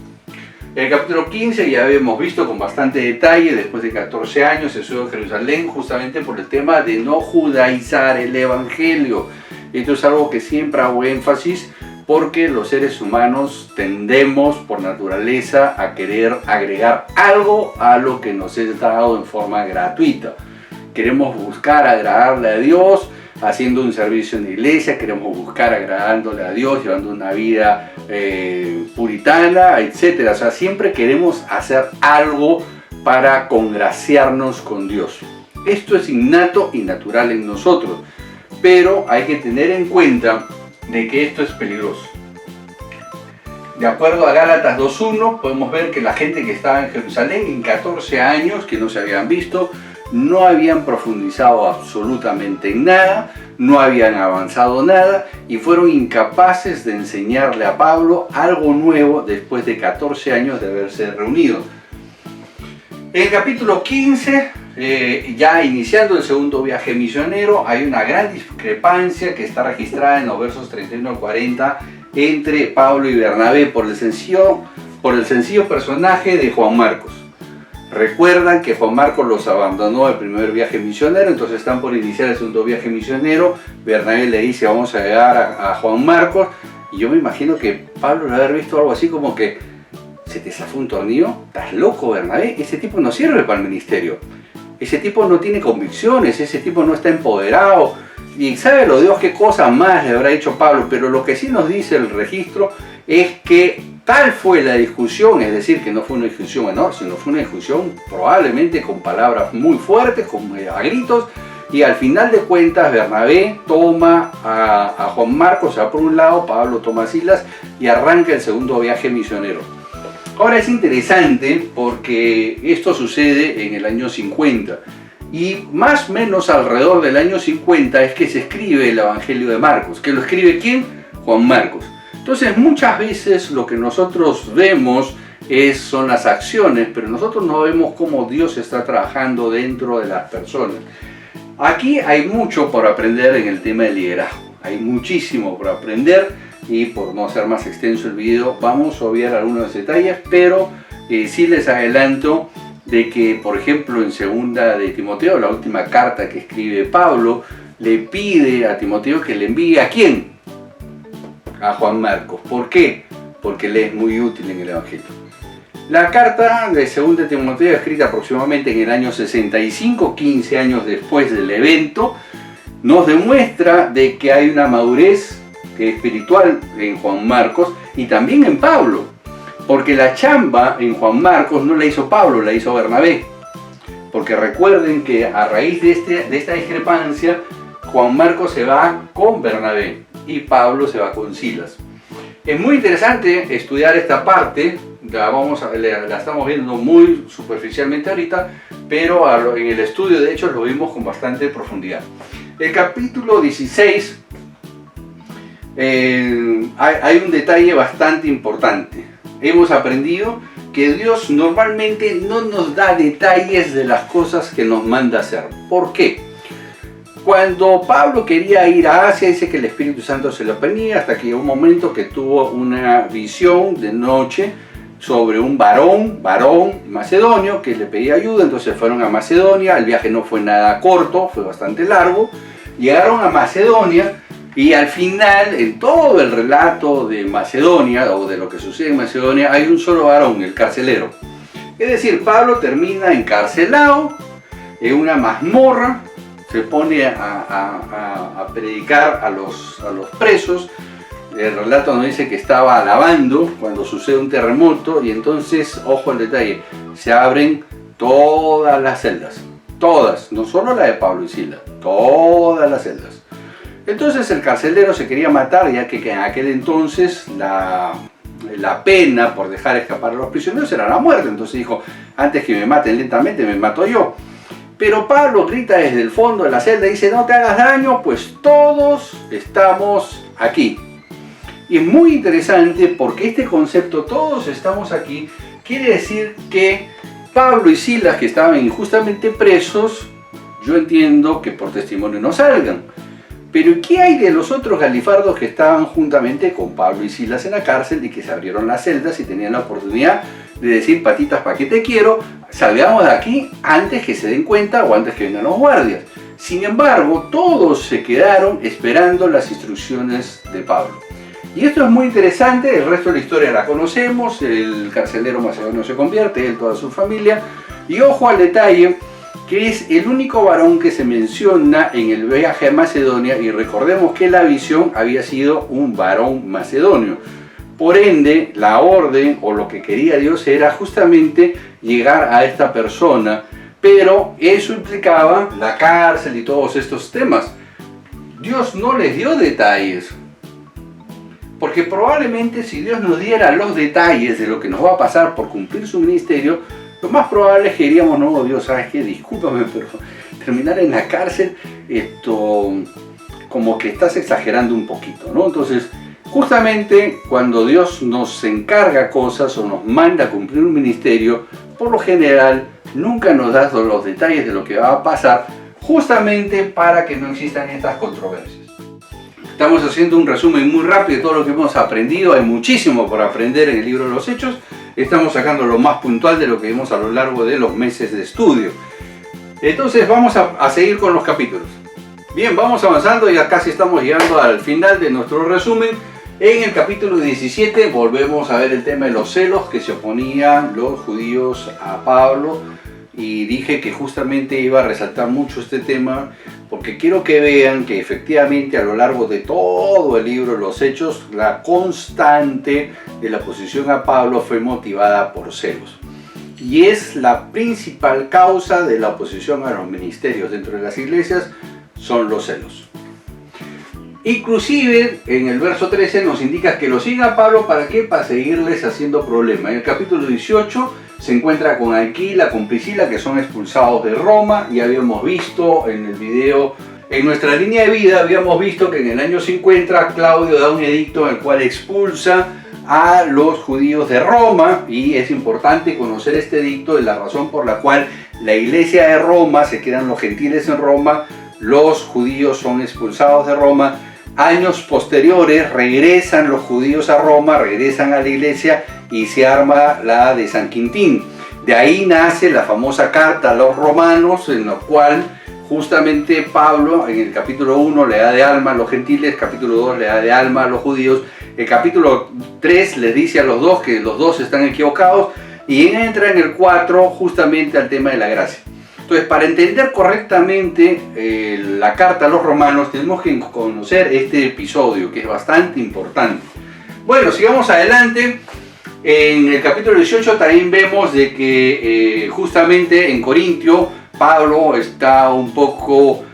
En el capítulo 15 ya habíamos visto con bastante detalle, después de 14 años se sube a Jerusalén justamente por el tema de no judaizar el evangelio. Esto es algo que siempre hago énfasis porque los seres humanos tendemos por naturaleza a querer agregar algo a lo que nos es dado en forma gratuita. Queremos buscar agradarle a Dios haciendo un servicio en la iglesia, queremos buscar agradándole a Dios, llevando una vida puritana, etc. O sea, siempre queremos hacer algo para congraciarnos con Dios. Esto es innato y natural en nosotros, pero hay que tener en cuenta de que esto es peligroso. De acuerdo a Gálatas 2.1 podemos ver que la gente que estaba en Jerusalén en 14 años que no se habían visto, no habían profundizado absolutamente en nada, no habían avanzado nada y fueron incapaces de enseñarle a Pablo algo nuevo después de 14 años de haberse reunido. En el capítulo 15, ya iniciando el segundo viaje misionero, hay una gran discrepancia que está registrada en los versos 31 al 40 entre Pablo y Bernabé por el sencillo personaje de Juan Marcos. Recuerdan que Juan Marcos los abandonó el primer viaje misionero, entonces están por iniciar el segundo viaje misionero. Bernabé le dice vamos a llegar a Juan Marcos y yo me imagino que Pablo debe haber visto algo así como que ¿se te zafó un tornillo? ¿Estás loco, Bernabé? Ese tipo no sirve para el ministerio. Ese tipo no tiene convicciones, ese tipo no está empoderado. Y sabe lo Dios qué cosa más le habrá dicho Pablo, pero lo que sí nos dice el registro es que tal fue la discusión, es decir, que no fue una discusión menor, sino fue una discusión probablemente con palabras muy fuertes, a gritos, y al final de cuentas Bernabé toma a Juan Marcos por un lado, Pablo toma a Silas y arranca el segundo viaje misionero. Ahora es interesante porque esto sucede en el año 50 y más o menos alrededor del año 50 es que se escribe el Evangelio de Marcos. ¿Que lo escribe quién? Juan Marcos. Entonces muchas veces lo que nosotros vemos son las acciones, pero nosotros no vemos cómo Dios está trabajando dentro de las personas. Aquí hay mucho por aprender en el tema del liderazgo, hay muchísimo por aprender y por no hacer más extenso el video vamos a obviar algunos detalles, pero sí les adelanto de que por ejemplo en segunda de Timoteo, la última carta que escribe Pablo, le pide a Timoteo que le envíe ¿a quién? A Juan Marcos. ¿Por qué? Porque le es muy útil en el Evangelio. La carta de 2 Timoteo, escrita aproximadamente en el año 65, 15 años después del evento, nos demuestra de que hay una madurez espiritual en Juan Marcos y también en Pablo, porque la chamba en Juan Marcos no la hizo Pablo, la hizo Bernabé. Porque recuerden que a raíz de esta discrepancia, Juan Marcos se va con Bernabé y Pablo se va con Silas. Es muy interesante estudiar esta parte, la estamos viendo muy superficialmente ahorita, pero en el estudio de hecho lo vimos con bastante profundidad. El capítulo 16, hay un detalle bastante importante. Hemos aprendido que Dios normalmente no nos da detalles de las cosas que nos manda hacer. ¿Por qué? Cuando Pablo quería ir a Asia, dice que el Espíritu Santo se lo ponía hasta que llegó un momento que tuvo una visión de noche sobre un varón macedonio que le pedía ayuda. Entonces fueron a Macedonia. El viaje no fue nada corto, fue bastante largo. Llegaron a Macedonia y al final, en todo el relato de Macedonia o de lo que sucede en Macedonia, hay un solo varón, el carcelero. Es decir, Pablo termina encarcelado en una mazmorra. Se pone a predicar a los presos. El relato nos dice que estaba alabando cuando sucede un terremoto y entonces, ojo al detalle, se abren todas las celdas. Todas, no solo la de Pablo y Silas, todas las celdas. Entonces el carcelero se quería matar, ya que en aquel entonces la pena por dejar escapar a los prisioneros era la muerte. Entonces dijo, antes que me maten lentamente, me mato yo. Pero Pablo grita desde el fondo de la celda y dice, no te hagas daño, pues todos estamos aquí. Y es muy interesante porque este concepto, todos estamos aquí, quiere decir que Pablo y Silas, que estaban injustamente presos, yo entiendo que por testimonio no salgan. Pero ¿qué hay de los otros galifardos que estaban juntamente con Pablo y Silas en la cárcel y que se abrieron las celdas y tenían la oportunidad de decir, patitas, ¿para qué te quiero? Salgamos de aquí antes que se den cuenta o antes que vengan los guardias. Sin embargo, todos se quedaron esperando las instrucciones de Pablo. Y esto es muy interesante, el resto de la historia la conocemos, el carcelero macedonio se convierte, él, toda su familia. Y ojo al detalle, que es el único varón que se menciona en el viaje a Macedonia, y recordemos que la visión había sido un varón macedonio. Por ende, la orden o lo que quería Dios era justamente llegar a esta persona, pero eso implicaba la cárcel y todos estos temas. Dios no les dio detalles, porque probablemente si Dios nos diera los detalles de lo que nos va a pasar por cumplir su ministerio, lo más probable es que diríamos, no, Dios, ¿sabes qué? Discúlpame, pero terminar en la cárcel, como que estás exagerando un poquito, ¿no? Entonces, justamente cuando Dios nos encarga cosas o nos manda a cumplir un ministerio, por lo general nunca nos da los detalles de lo que va a pasar, justamente para que no existan estas controversias. Estamos haciendo un resumen muy rápido de todo lo que hemos aprendido. Hay muchísimo por aprender en el libro de los Hechos. Estamos sacando lo más puntual de lo que vimos a lo largo de los meses de estudio. Entonces vamos a seguir con los capítulos. Bien, vamos avanzando, ya casi estamos llegando al final de nuestro resumen. En el capítulo 17 volvemos a ver el tema de los celos que se oponían los judíos a Pablo, y dije que justamente iba a resaltar mucho este tema porque quiero que vean que efectivamente a lo largo de todo el libro de los Hechos la constante de la oposición a Pablo fue motivada por celos, y es la principal causa de la oposición a los ministerios dentro de las iglesias, son los celos. Inclusive en el verso 13 nos indica que lo siga a Pablo, ¿para qué? Para seguirles haciendo problemas. En el capítulo 18 se encuentra con Aquila, con Priscila, que son expulsados de Roma. Ya habíamos visto en el video, en nuestra línea de vida, habíamos visto que en el año 50 Claudio da un edicto en el cual expulsa a los judíos de Roma, y es importante conocer este edicto, de la razón por la cual la iglesia de Roma, se quedan los gentiles en Roma, los judíos son expulsados de Roma. Años posteriores regresan los judíos a Roma, regresan a la iglesia y se arma la de San Quintín. De ahí nace la famosa carta a los romanos, en la cual justamente Pablo en el capítulo 1 le da de alma a los gentiles, capítulo 2 le da de alma a los judíos, el capítulo 3 les dice a los dos que los dos están equivocados, y entra en el 4 justamente al tema de la gracia. Entonces, para entender correctamente la carta a los romanos, tenemos que conocer este episodio, que es bastante importante. Bueno, sigamos adelante. En el capítulo 18 también vemos de que justamente en Corintio, Pablo está un poco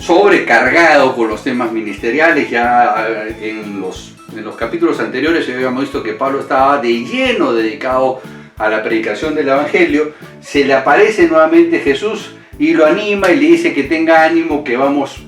sobrecargado con los temas ministeriales. Ya en En los capítulos anteriores ya habíamos visto que Pablo estaba de lleno dedicado a la predicación del Evangelio. Se le aparece nuevamente Jesús y lo anima y le dice que tenga ánimo, que vamos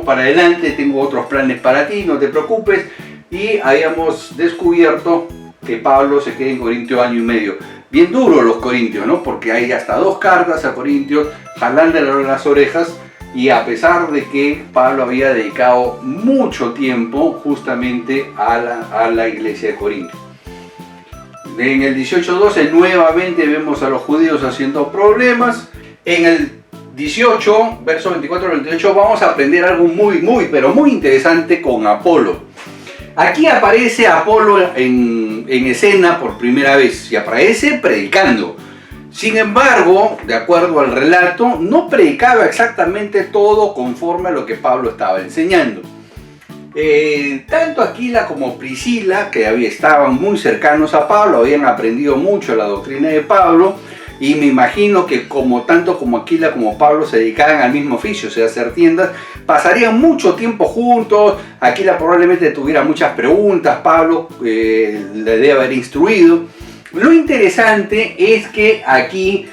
para adelante, tengo otros planes para ti, no te preocupes. Y habíamos descubierto que Pablo se queda en Corintio año y medio. Bien duro los corintios, ¿no? Porque hay hasta 2 cartas a Corintios, jalándole las orejas, y a pesar de que Pablo había dedicado mucho tiempo justamente a la iglesia de Corinto. En el 18:12 nuevamente vemos a los judíos haciendo problemas. En el 18, versos 24 al 28, vamos a aprender algo pero muy interesante con Apolo. Aquí aparece Apolo en escena por primera vez y aparece predicando. Sin embargo, de acuerdo al relato, no predicaba exactamente todo conforme a lo que Pablo estaba enseñando. Tanto Aquila como Priscila, que estaban muy cercanos a Pablo, habían aprendido mucho la doctrina de Pablo, y me imagino que tanto como Aquila como Pablo se dedicaban al mismo oficio, o sea, hacer tiendas, pasarían mucho tiempo juntos. Aquila probablemente tuviera muchas preguntas, Pablo le debe haber instruido. Lo interesante es que aquí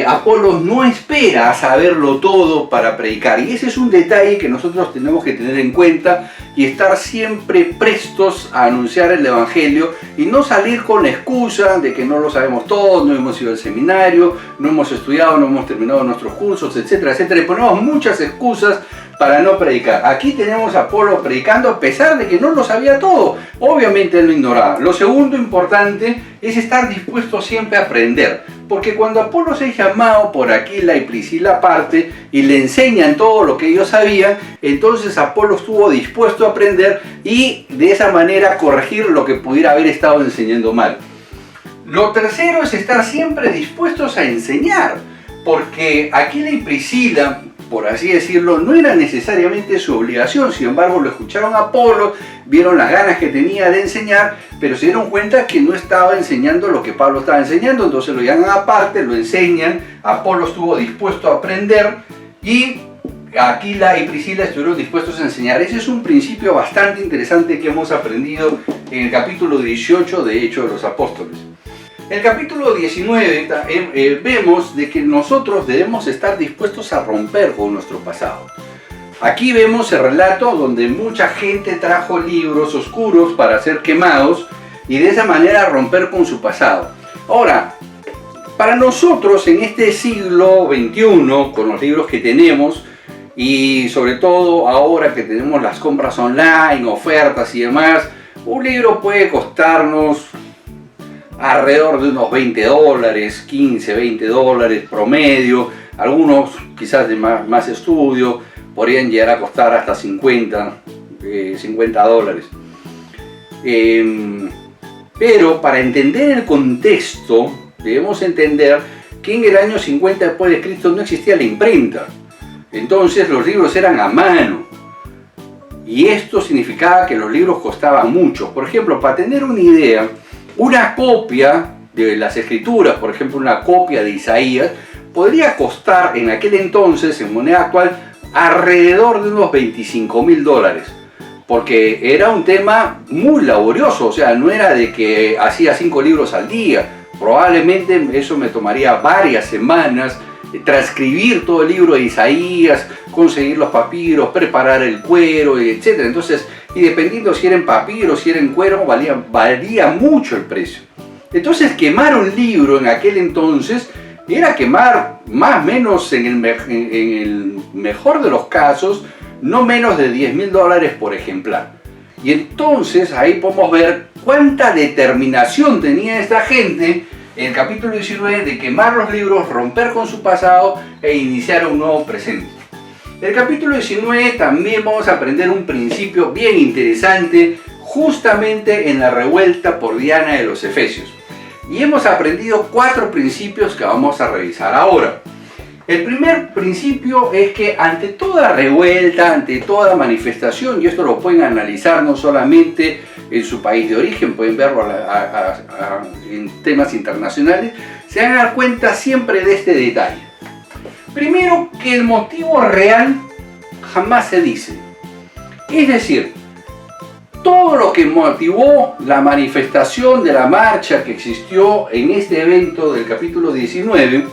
Apolos no espera a saberlo todo para predicar, y ese es un detalle que nosotros tenemos que tener en cuenta y estar siempre prestos a anunciar el Evangelio y no salir con la excusa de que no lo sabemos todo, no hemos ido al seminario, no hemos estudiado, no hemos terminado nuestros cursos, etcétera, etcétera. Y ponemos muchas excusas para no predicar. Aquí tenemos a Apolo predicando a pesar de que no lo sabía todo. Obviamente él lo ignoraba. Lo segundo importante es estar dispuesto siempre a aprender, porque cuando Apolo es llamado por Aquila y Priscila aparte y le enseñan todo lo que ellos sabían, entonces Apolo estuvo dispuesto a aprender y de esa manera corregir lo que pudiera haber estado enseñando mal. Lo tercero es estar siempre dispuestos a enseñar, porque Aquila y Priscila, por así decirlo, no era necesariamente su obligación. Sin embargo, lo escucharon a Apolo, vieron las ganas que tenía de enseñar, pero se dieron cuenta que no estaba enseñando lo que Pablo estaba enseñando, entonces lo llaman aparte, lo enseñan. Apolo estuvo dispuesto a aprender y Aquila y Priscila estuvieron dispuestos a enseñar. Ese es un principio bastante interesante que hemos aprendido en el capítulo 18 de Hechos de los Apóstoles. En el capítulo 19 vemos de que nosotros debemos estar dispuestos a romper con nuestro pasado. Aquí vemos el relato donde mucha gente trajo libros oscuros para ser quemados y de esa manera romper con su pasado. Ahora, para nosotros en este siglo XXI, con los libros que tenemos y sobre todo ahora que tenemos las compras online, ofertas y demás, un libro puede costarnos alrededor de unos $20, 15, $20 promedio. Algunos quizás de más estudio podrían llegar a costar hasta $50. Pero para entender el contexto debemos entender que en el año 50 después de Cristo no existía la imprenta. Entonces los libros eran a mano. Y esto significaba que los libros costaban mucho. Por ejemplo, para tener una idea, una copia de las Escrituras, por ejemplo una copia de Isaías, podría costar en aquel entonces, en moneda actual, alrededor de unos $25.000, porque era un tema muy laborioso. O sea, no era de que hacía 5 libros al día, probablemente eso me tomaría varias semanas, transcribir todo el libro de Isaías, conseguir los papiros, preparar el cuero, etc. Entonces, y dependiendo si era en papiro, si era en cuero, valía mucho el precio. Entonces, quemar un libro en aquel entonces era quemar más o menos, en el mejor de los casos, no menos de $10.000 por ejemplar. Y entonces ahí podemos ver cuánta determinación tenía esta gente en el capítulo 19 de quemar los libros, romper con su pasado e iniciar un nuevo presente. En el capítulo 19 también vamos a aprender un principio bien interesante justamente en la revuelta por Diana de los Efesios. Y hemos aprendido 4 principios que vamos a revisar ahora. El primer principio es que ante toda revuelta, ante toda manifestación, y esto lo pueden analizar no solamente en su país de origen, pueden verlo en temas internacionales, se van a dar cuenta siempre de este detalle. Primero, que el motivo real jamás se dice. Es decir, todo lo que motivó la manifestación de la marcha que existió en este evento del capítulo 19,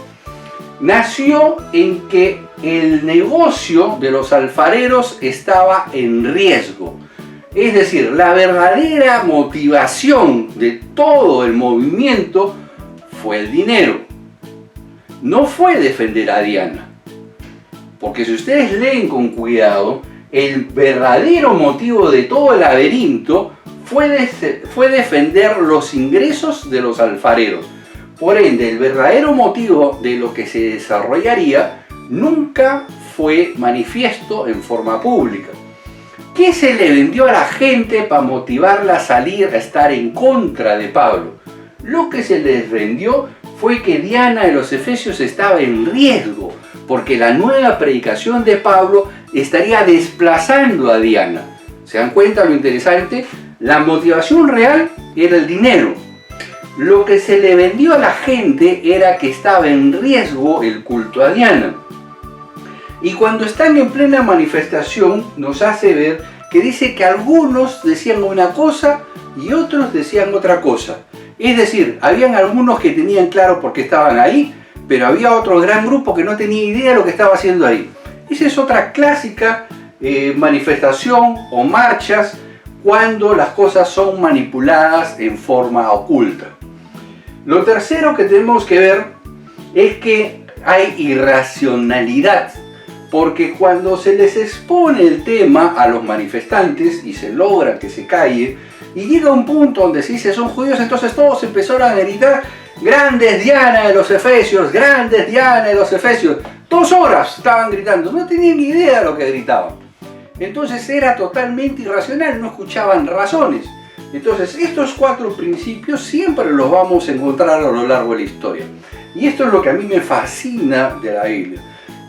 nació en que el negocio de los alfareros estaba en riesgo. Es decir, la verdadera motivación de todo el movimiento fue el dinero. No fue defender a Diana. Porque si ustedes leen con cuidado, el verdadero motivo de todo el laberinto fue defender los ingresos de los alfareros. Por ende, el verdadero motivo de lo que se desarrollaría nunca fue manifiesto en forma pública. ¿Qué se le vendió a la gente para motivarla a salir a estar en contra de Pablo? Lo que se les vendió fue que Diana de los Efesios estaba en riesgo, porque la nueva predicación de Pablo estaría desplazando a Diana. ¿Se dan cuenta lo interesante? La motivación real era el dinero. Lo que se le vendió a la gente era que estaba en riesgo el culto a Diana. Y cuando están en plena manifestación nos hace ver que dice que algunos decían una cosa y otros decían otra cosa. Es decir, habían algunos que tenían claro por qué estaban ahí, pero había otro gran grupo que no tenía idea de lo que estaba haciendo ahí. Esa es otra clásica manifestación o marchas cuando las cosas son manipuladas en forma oculta. Lo tercero que tenemos que ver es que hay irracionalidad, porque cuando se les expone el tema a los manifestantes y se logra que se calle, y llega un punto donde se dice son judíos, entonces todos empezaron a gritar: ¡Grandes Diana de los Efesios! ¡Grandes Diana de los Efesios! 2 horas estaban gritando, no tenían ni idea de lo que gritaban. Entonces era totalmente irracional, no escuchaban razones. Entonces estos 4 principios siempre los vamos a encontrar a lo largo de la historia. Y esto es lo que a mí me fascina de la Biblia,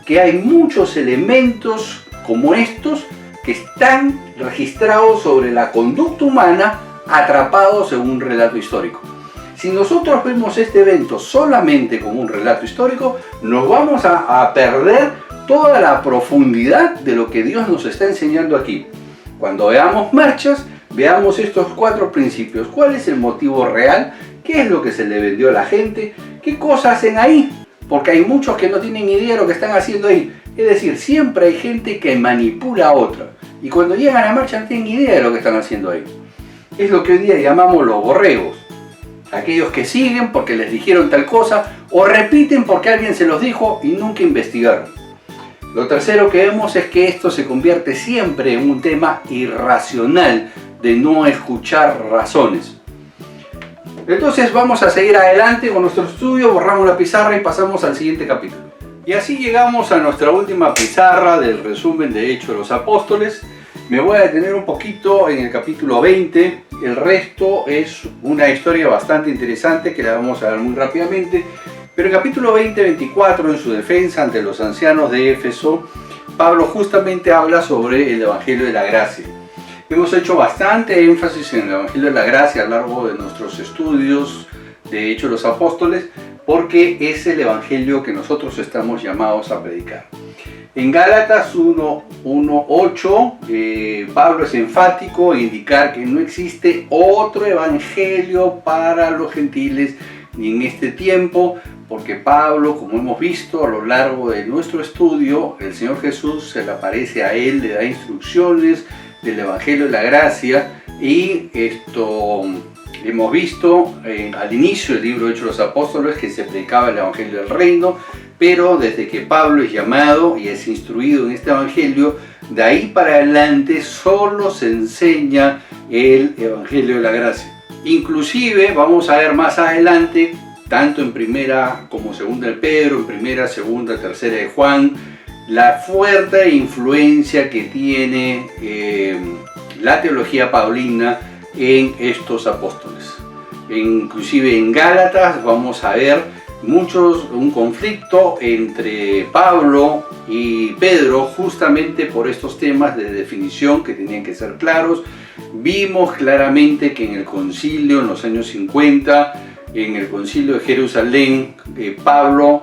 que hay muchos elementos como estos que están registrados sobre la conducta humana atrapados en un relato histórico. Si nosotros vemos este evento solamente como un relato histórico, nos vamos a perder toda la profundidad de lo que Dios nos está enseñando aquí. Cuando veamos marchas, veamos estos 4 principios. ¿Cuál es el motivo real? ¿Qué es lo que se le vendió a la gente? ¿Qué cosas hacen ahí? Porque hay muchos que no tienen idea de lo que están haciendo ahí. Es decir, siempre hay gente que manipula a otra. Y cuando llegan a la marcha no tienen idea de lo que están haciendo ahí. Es lo que hoy día llamamos los borregos. Aquellos que siguen porque les dijeron tal cosa o repiten porque alguien se los dijo y nunca investigaron. Lo tercero que vemos es que esto se convierte siempre en un tema irracional de no escuchar razones. Entonces vamos a seguir adelante con nuestro estudio, borramos la pizarra y pasamos al siguiente capítulo. Y así llegamos a nuestra última pizarra del resumen de Hechos de los Apóstoles. Me voy a detener un poquito en el capítulo 20, el resto es una historia bastante interesante que la vamos a ver muy rápidamente. Pero en el capítulo 20-24, en su defensa ante los ancianos de Éfeso, Pablo justamente habla sobre el Evangelio de la Gracia. Hemos hecho bastante énfasis en el Evangelio de la Gracia a lo largo de nuestros estudios de Hechos de los Apóstoles, porque es el Evangelio que nosotros estamos llamados a predicar. En Gálatas 1:8, Pablo es enfático en indicar que no existe otro evangelio para los gentiles ni en este tiempo, porque Pablo, como hemos visto a lo largo de nuestro estudio, el Señor Jesús se le aparece a él, le da instrucciones del Evangelio de la Gracia, y esto hemos visto al inicio del libro de Hechos de los Apóstoles que se predicaba el Evangelio del Reino, pero desde que Pablo es llamado y es instruido en este Evangelio, de ahí para adelante solo se enseña el Evangelio de la Gracia. Inclusive vamos a ver más adelante, tanto en primera como segunda de Pedro, en primera, segunda, tercera de Juan, la fuerte influencia que tiene la teología paulina en estos apóstoles. Inclusive en Gálatas vamos a ver un conflicto entre Pablo y Pedro justamente por estos temas de definición que tenían que ser claros. Vimos claramente que en el concilio, en los años 50, en el concilio de Jerusalén, Pablo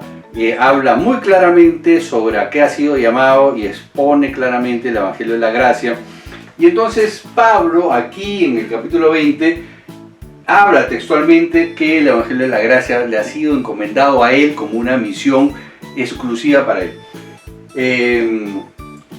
habla muy claramente sobre a qué ha sido llamado y expone claramente el Evangelio de la Gracia. Y entonces Pablo aquí en el capítulo 20 habla textualmente que el Evangelio de la Gracia le ha sido encomendado a él como una misión exclusiva para él.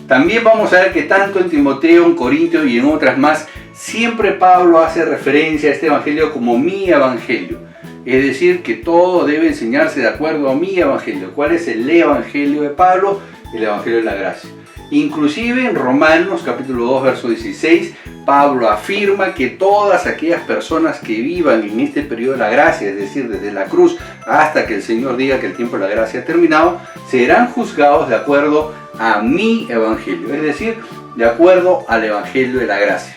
También vamos a ver que tanto en Timoteo, en Corintio y en otras más, siempre Pablo hace referencia a este Evangelio como mi Evangelio. Es decir, que todo debe enseñarse de acuerdo a mi Evangelio. ¿Cuál es el Evangelio de Pablo? El Evangelio de la Gracia. Inclusive en Romanos capítulo 2, verso 16, Pablo afirma que todas aquellas personas que vivan en este periodo de la gracia, es decir, desde la cruz hasta que el Señor diga que el tiempo de la gracia ha terminado, serán juzgados de acuerdo a mi Evangelio, es decir, de acuerdo al Evangelio de la gracia.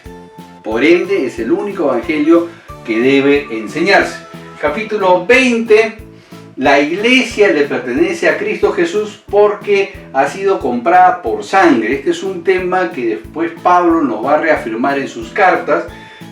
Por ende, es el único Evangelio que debe enseñarse. Capítulo 20, la iglesia le pertenece a Cristo Jesús porque ha sido comprada por sangre. Este es un tema que después Pablo nos va a reafirmar en sus cartas.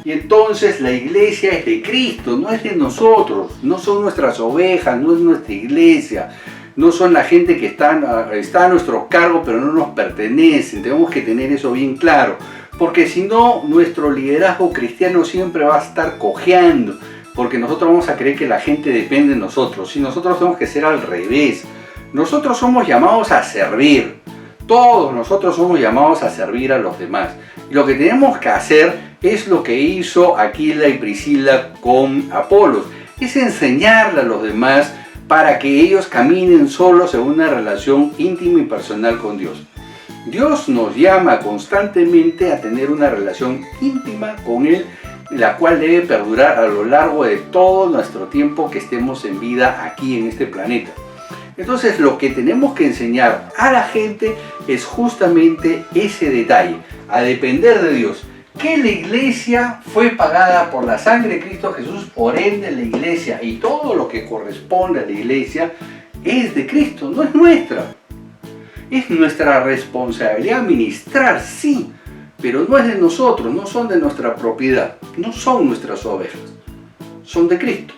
Y entonces la iglesia es de Cristo, no es de nosotros, no son nuestras ovejas, no es nuestra iglesia, no son la gente que está a nuestro cargo pero no nos pertenecen. Tenemos que tener eso bien claro, porque si no, nuestro liderazgo cristiano siempre va a estar cojeando, porque nosotros vamos a creer que la gente depende de nosotros, y nosotros tenemos que ser al revés. Nosotros somos llamados a servir, todos nosotros somos llamados a servir a los demás. Y lo que tenemos que hacer es lo que hizo Aquila y Priscila con Apolos, es enseñarle a los demás para que ellos caminen solos en una relación íntima y personal con Dios. Dios nos llama constantemente a tener una relación íntima con Él, la cual debe perdurar a lo largo de todo nuestro tiempo que estemos en vida aquí en este planeta. Entonces lo que tenemos que enseñar a la gente es justamente ese detalle, a depender de Dios. Que la iglesia fue pagada por la sangre de Cristo Jesús, por ende la iglesia y todo lo que corresponde a la iglesia es de Cristo, no es nuestra. Es nuestra responsabilidad ministrar, sí, pero no es de nosotros, no son de nuestra propiedad, no son nuestras ovejas, son de Cristo.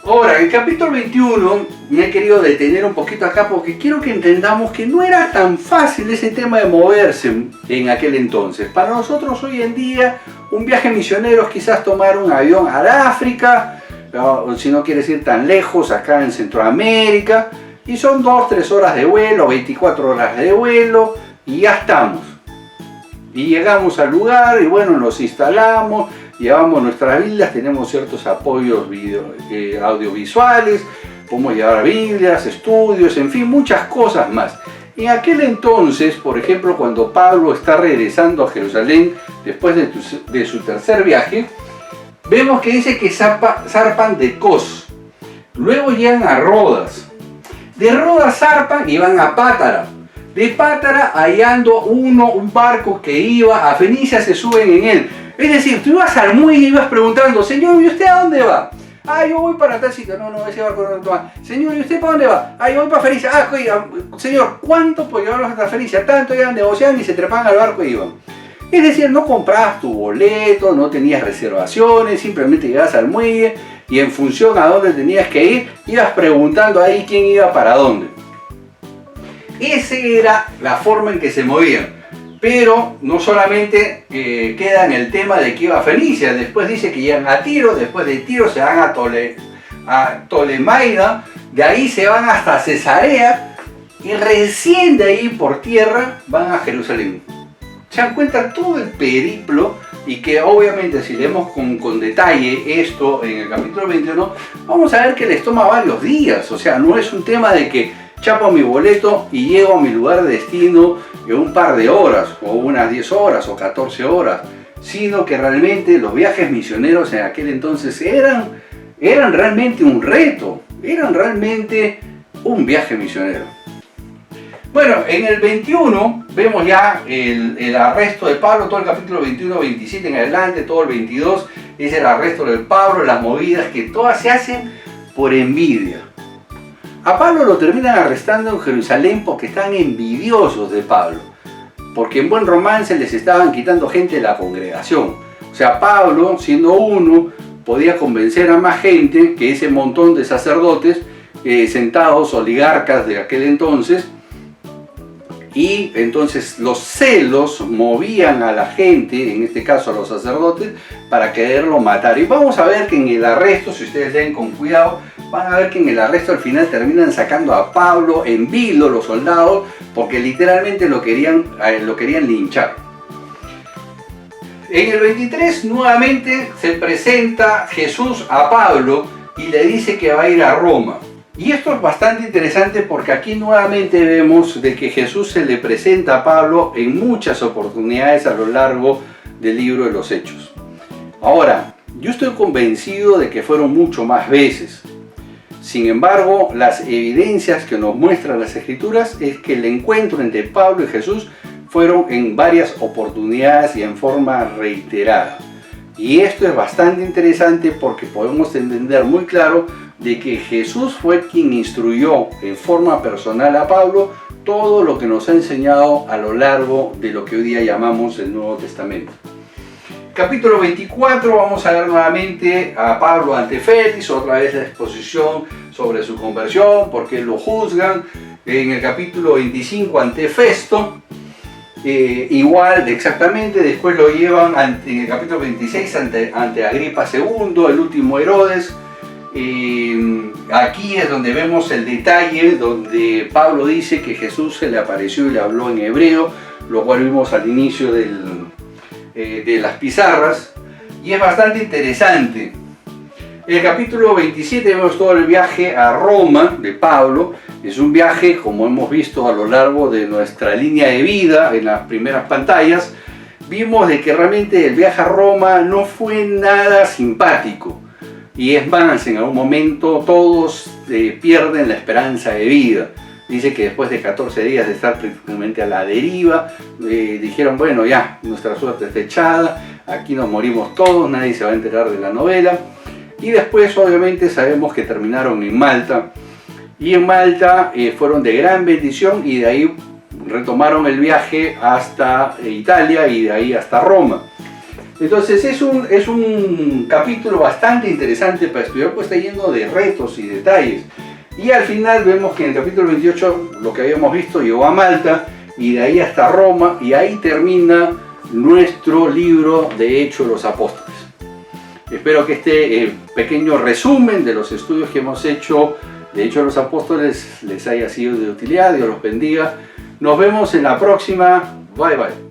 Ahora, en el capítulo 21 me he querido detener un poquito acá porque quiero que entendamos que no era tan fácil ese tema de moverse en aquel entonces. Para nosotros hoy en día, un viaje misionero es quizás tomar un avión al África, o si no quieres ir tan lejos, acá en Centroamérica, y son 2-3 horas de vuelo, 24 horas de vuelo, y ya estamos. Y llegamos al lugar y bueno, nos instalamos, llevamos nuestras Biblias, tenemos ciertos apoyos audiovisuales, podemos llevar Biblias, estudios, en fin, muchas cosas más. En aquel entonces, por ejemplo, cuando Pablo está regresando a Jerusalén después de su tercer viaje, vemos que dice que zarpan de Cos, luego llegan a Rodas, de Rodas zarpan y van a Pátara. De Pátara, hallando un barco que iba a Fenicia, se suben en él. Es decir, tú ibas al muelle y ibas preguntando, Señor, ¿y usted a dónde va? Ah, yo voy para tal sitio. No, ese barco no va. Señor, ¿y usted para dónde va? Ah, yo voy para Fenicia. Ah, oiga, señor, ¿cuánto por llevarlos hasta Fenicia? Tanto, iban negociando y se trepaban al barco y iban. Es decir, no comprabas tu boleto, no tenías reservaciones, simplemente llegabas al muelle y en función a dónde tenías que ir, ibas preguntando ahí quién iba para dónde. Esa era la forma en que se movían. Pero no solamente queda en el tema de que iba a Fenicia, después dice que llegan a Tiro, después de Tiro se van a Ptolemaida, de ahí se van hasta Cesarea y recién de ahí por tierra van a Jerusalén. Se dan cuenta todo el periplo y que obviamente si leemos con detalle esto en el capítulo 21, vamos a ver que les toma varios días, o sea, no es un tema de que chapo mi boleto y llego a mi lugar de destino en un par de horas, o unas 10 horas, o 14 horas, sino que realmente los viajes misioneros en aquel entonces eran realmente un reto, eran realmente un viaje misionero. Bueno, en el 21 vemos ya el arresto de Pablo, todo el capítulo 21, 27 en adelante, todo el 22 es el arresto de Pablo, las movidas que todas se hacen por envidia. A Pablo lo terminan arrestando en Jerusalén porque están envidiosos de Pablo, porque en buen romance les estaban quitando gente de la congregación. O sea, Pablo, siendo uno, podía convencer a más gente que ese montón de sacerdotes, sentados, oligarcas de aquel entonces, Y entonces los celos movían a la gente, en este caso a los sacerdotes, para quererlo matar. Y vamos a ver que en el arresto, si ustedes leen con cuidado, van a ver que en el arresto al final terminan sacando a Pablo en vilo los soldados, porque literalmente lo querían linchar. En el 23 nuevamente se presenta Jesús a Pablo y le dice que va a ir a Roma. Y esto es bastante interesante porque aquí nuevamente vemos de que Jesús se le presenta a Pablo en muchas oportunidades a lo largo del libro de los Hechos. Ahora, yo estoy convencido de que fueron mucho más veces. Sin embargo, las evidencias que nos muestran las Escrituras es que el encuentro entre Pablo y Jesús fueron en varias oportunidades y en forma reiterada. Y esto es bastante interesante porque podemos entender muy claro de que Jesús fue quien instruyó en forma personal a Pablo todo lo que nos ha enseñado a lo largo de lo que hoy día llamamos el Nuevo Testamento. Capítulo 24 vamos a ver nuevamente a Pablo ante Félix, otra vez la exposición sobre su conversión, por qué lo juzgan. En el capítulo 25 ante Festo, igual exactamente, después lo llevan en el capítulo 26 ante Agripa II, el último Herodes. Aquí es donde vemos el detalle donde Pablo dice que Jesús se le apareció y le habló en hebreo, lo cual vimos al inicio de las pizarras, y es bastante interesante. En el capítulo 27 vemos todo el viaje a Roma de Pablo. Es un viaje, como hemos visto a lo largo de nuestra línea de vida en las primeras pantallas, vimos de que realmente el viaje a Roma no fue nada simpático. Y es más, en algún momento todos pierden la esperanza de vida. Dice que después de 14 días de estar prácticamente a la deriva, dijeron, bueno, ya, nuestra suerte está echada, aquí nos morimos todos, nadie se va a enterar de la novela. Y después, obviamente, sabemos que terminaron en Malta. Y en Malta fueron de gran bendición y de ahí retomaron el viaje hasta Italia y de ahí hasta Roma. Entonces es un capítulo bastante interesante para estudiar, pues está lleno de retos y detalles. Y al final vemos que en el capítulo 28, lo que habíamos visto, llegó a Malta y de ahí hasta Roma, y ahí termina nuestro libro de Hechos de los Apóstoles. Espero que este pequeño resumen de los estudios que hemos hecho de Hechos de los Apóstoles les haya sido de utilidad. Dios los bendiga. Nos vemos en la próxima. Bye bye.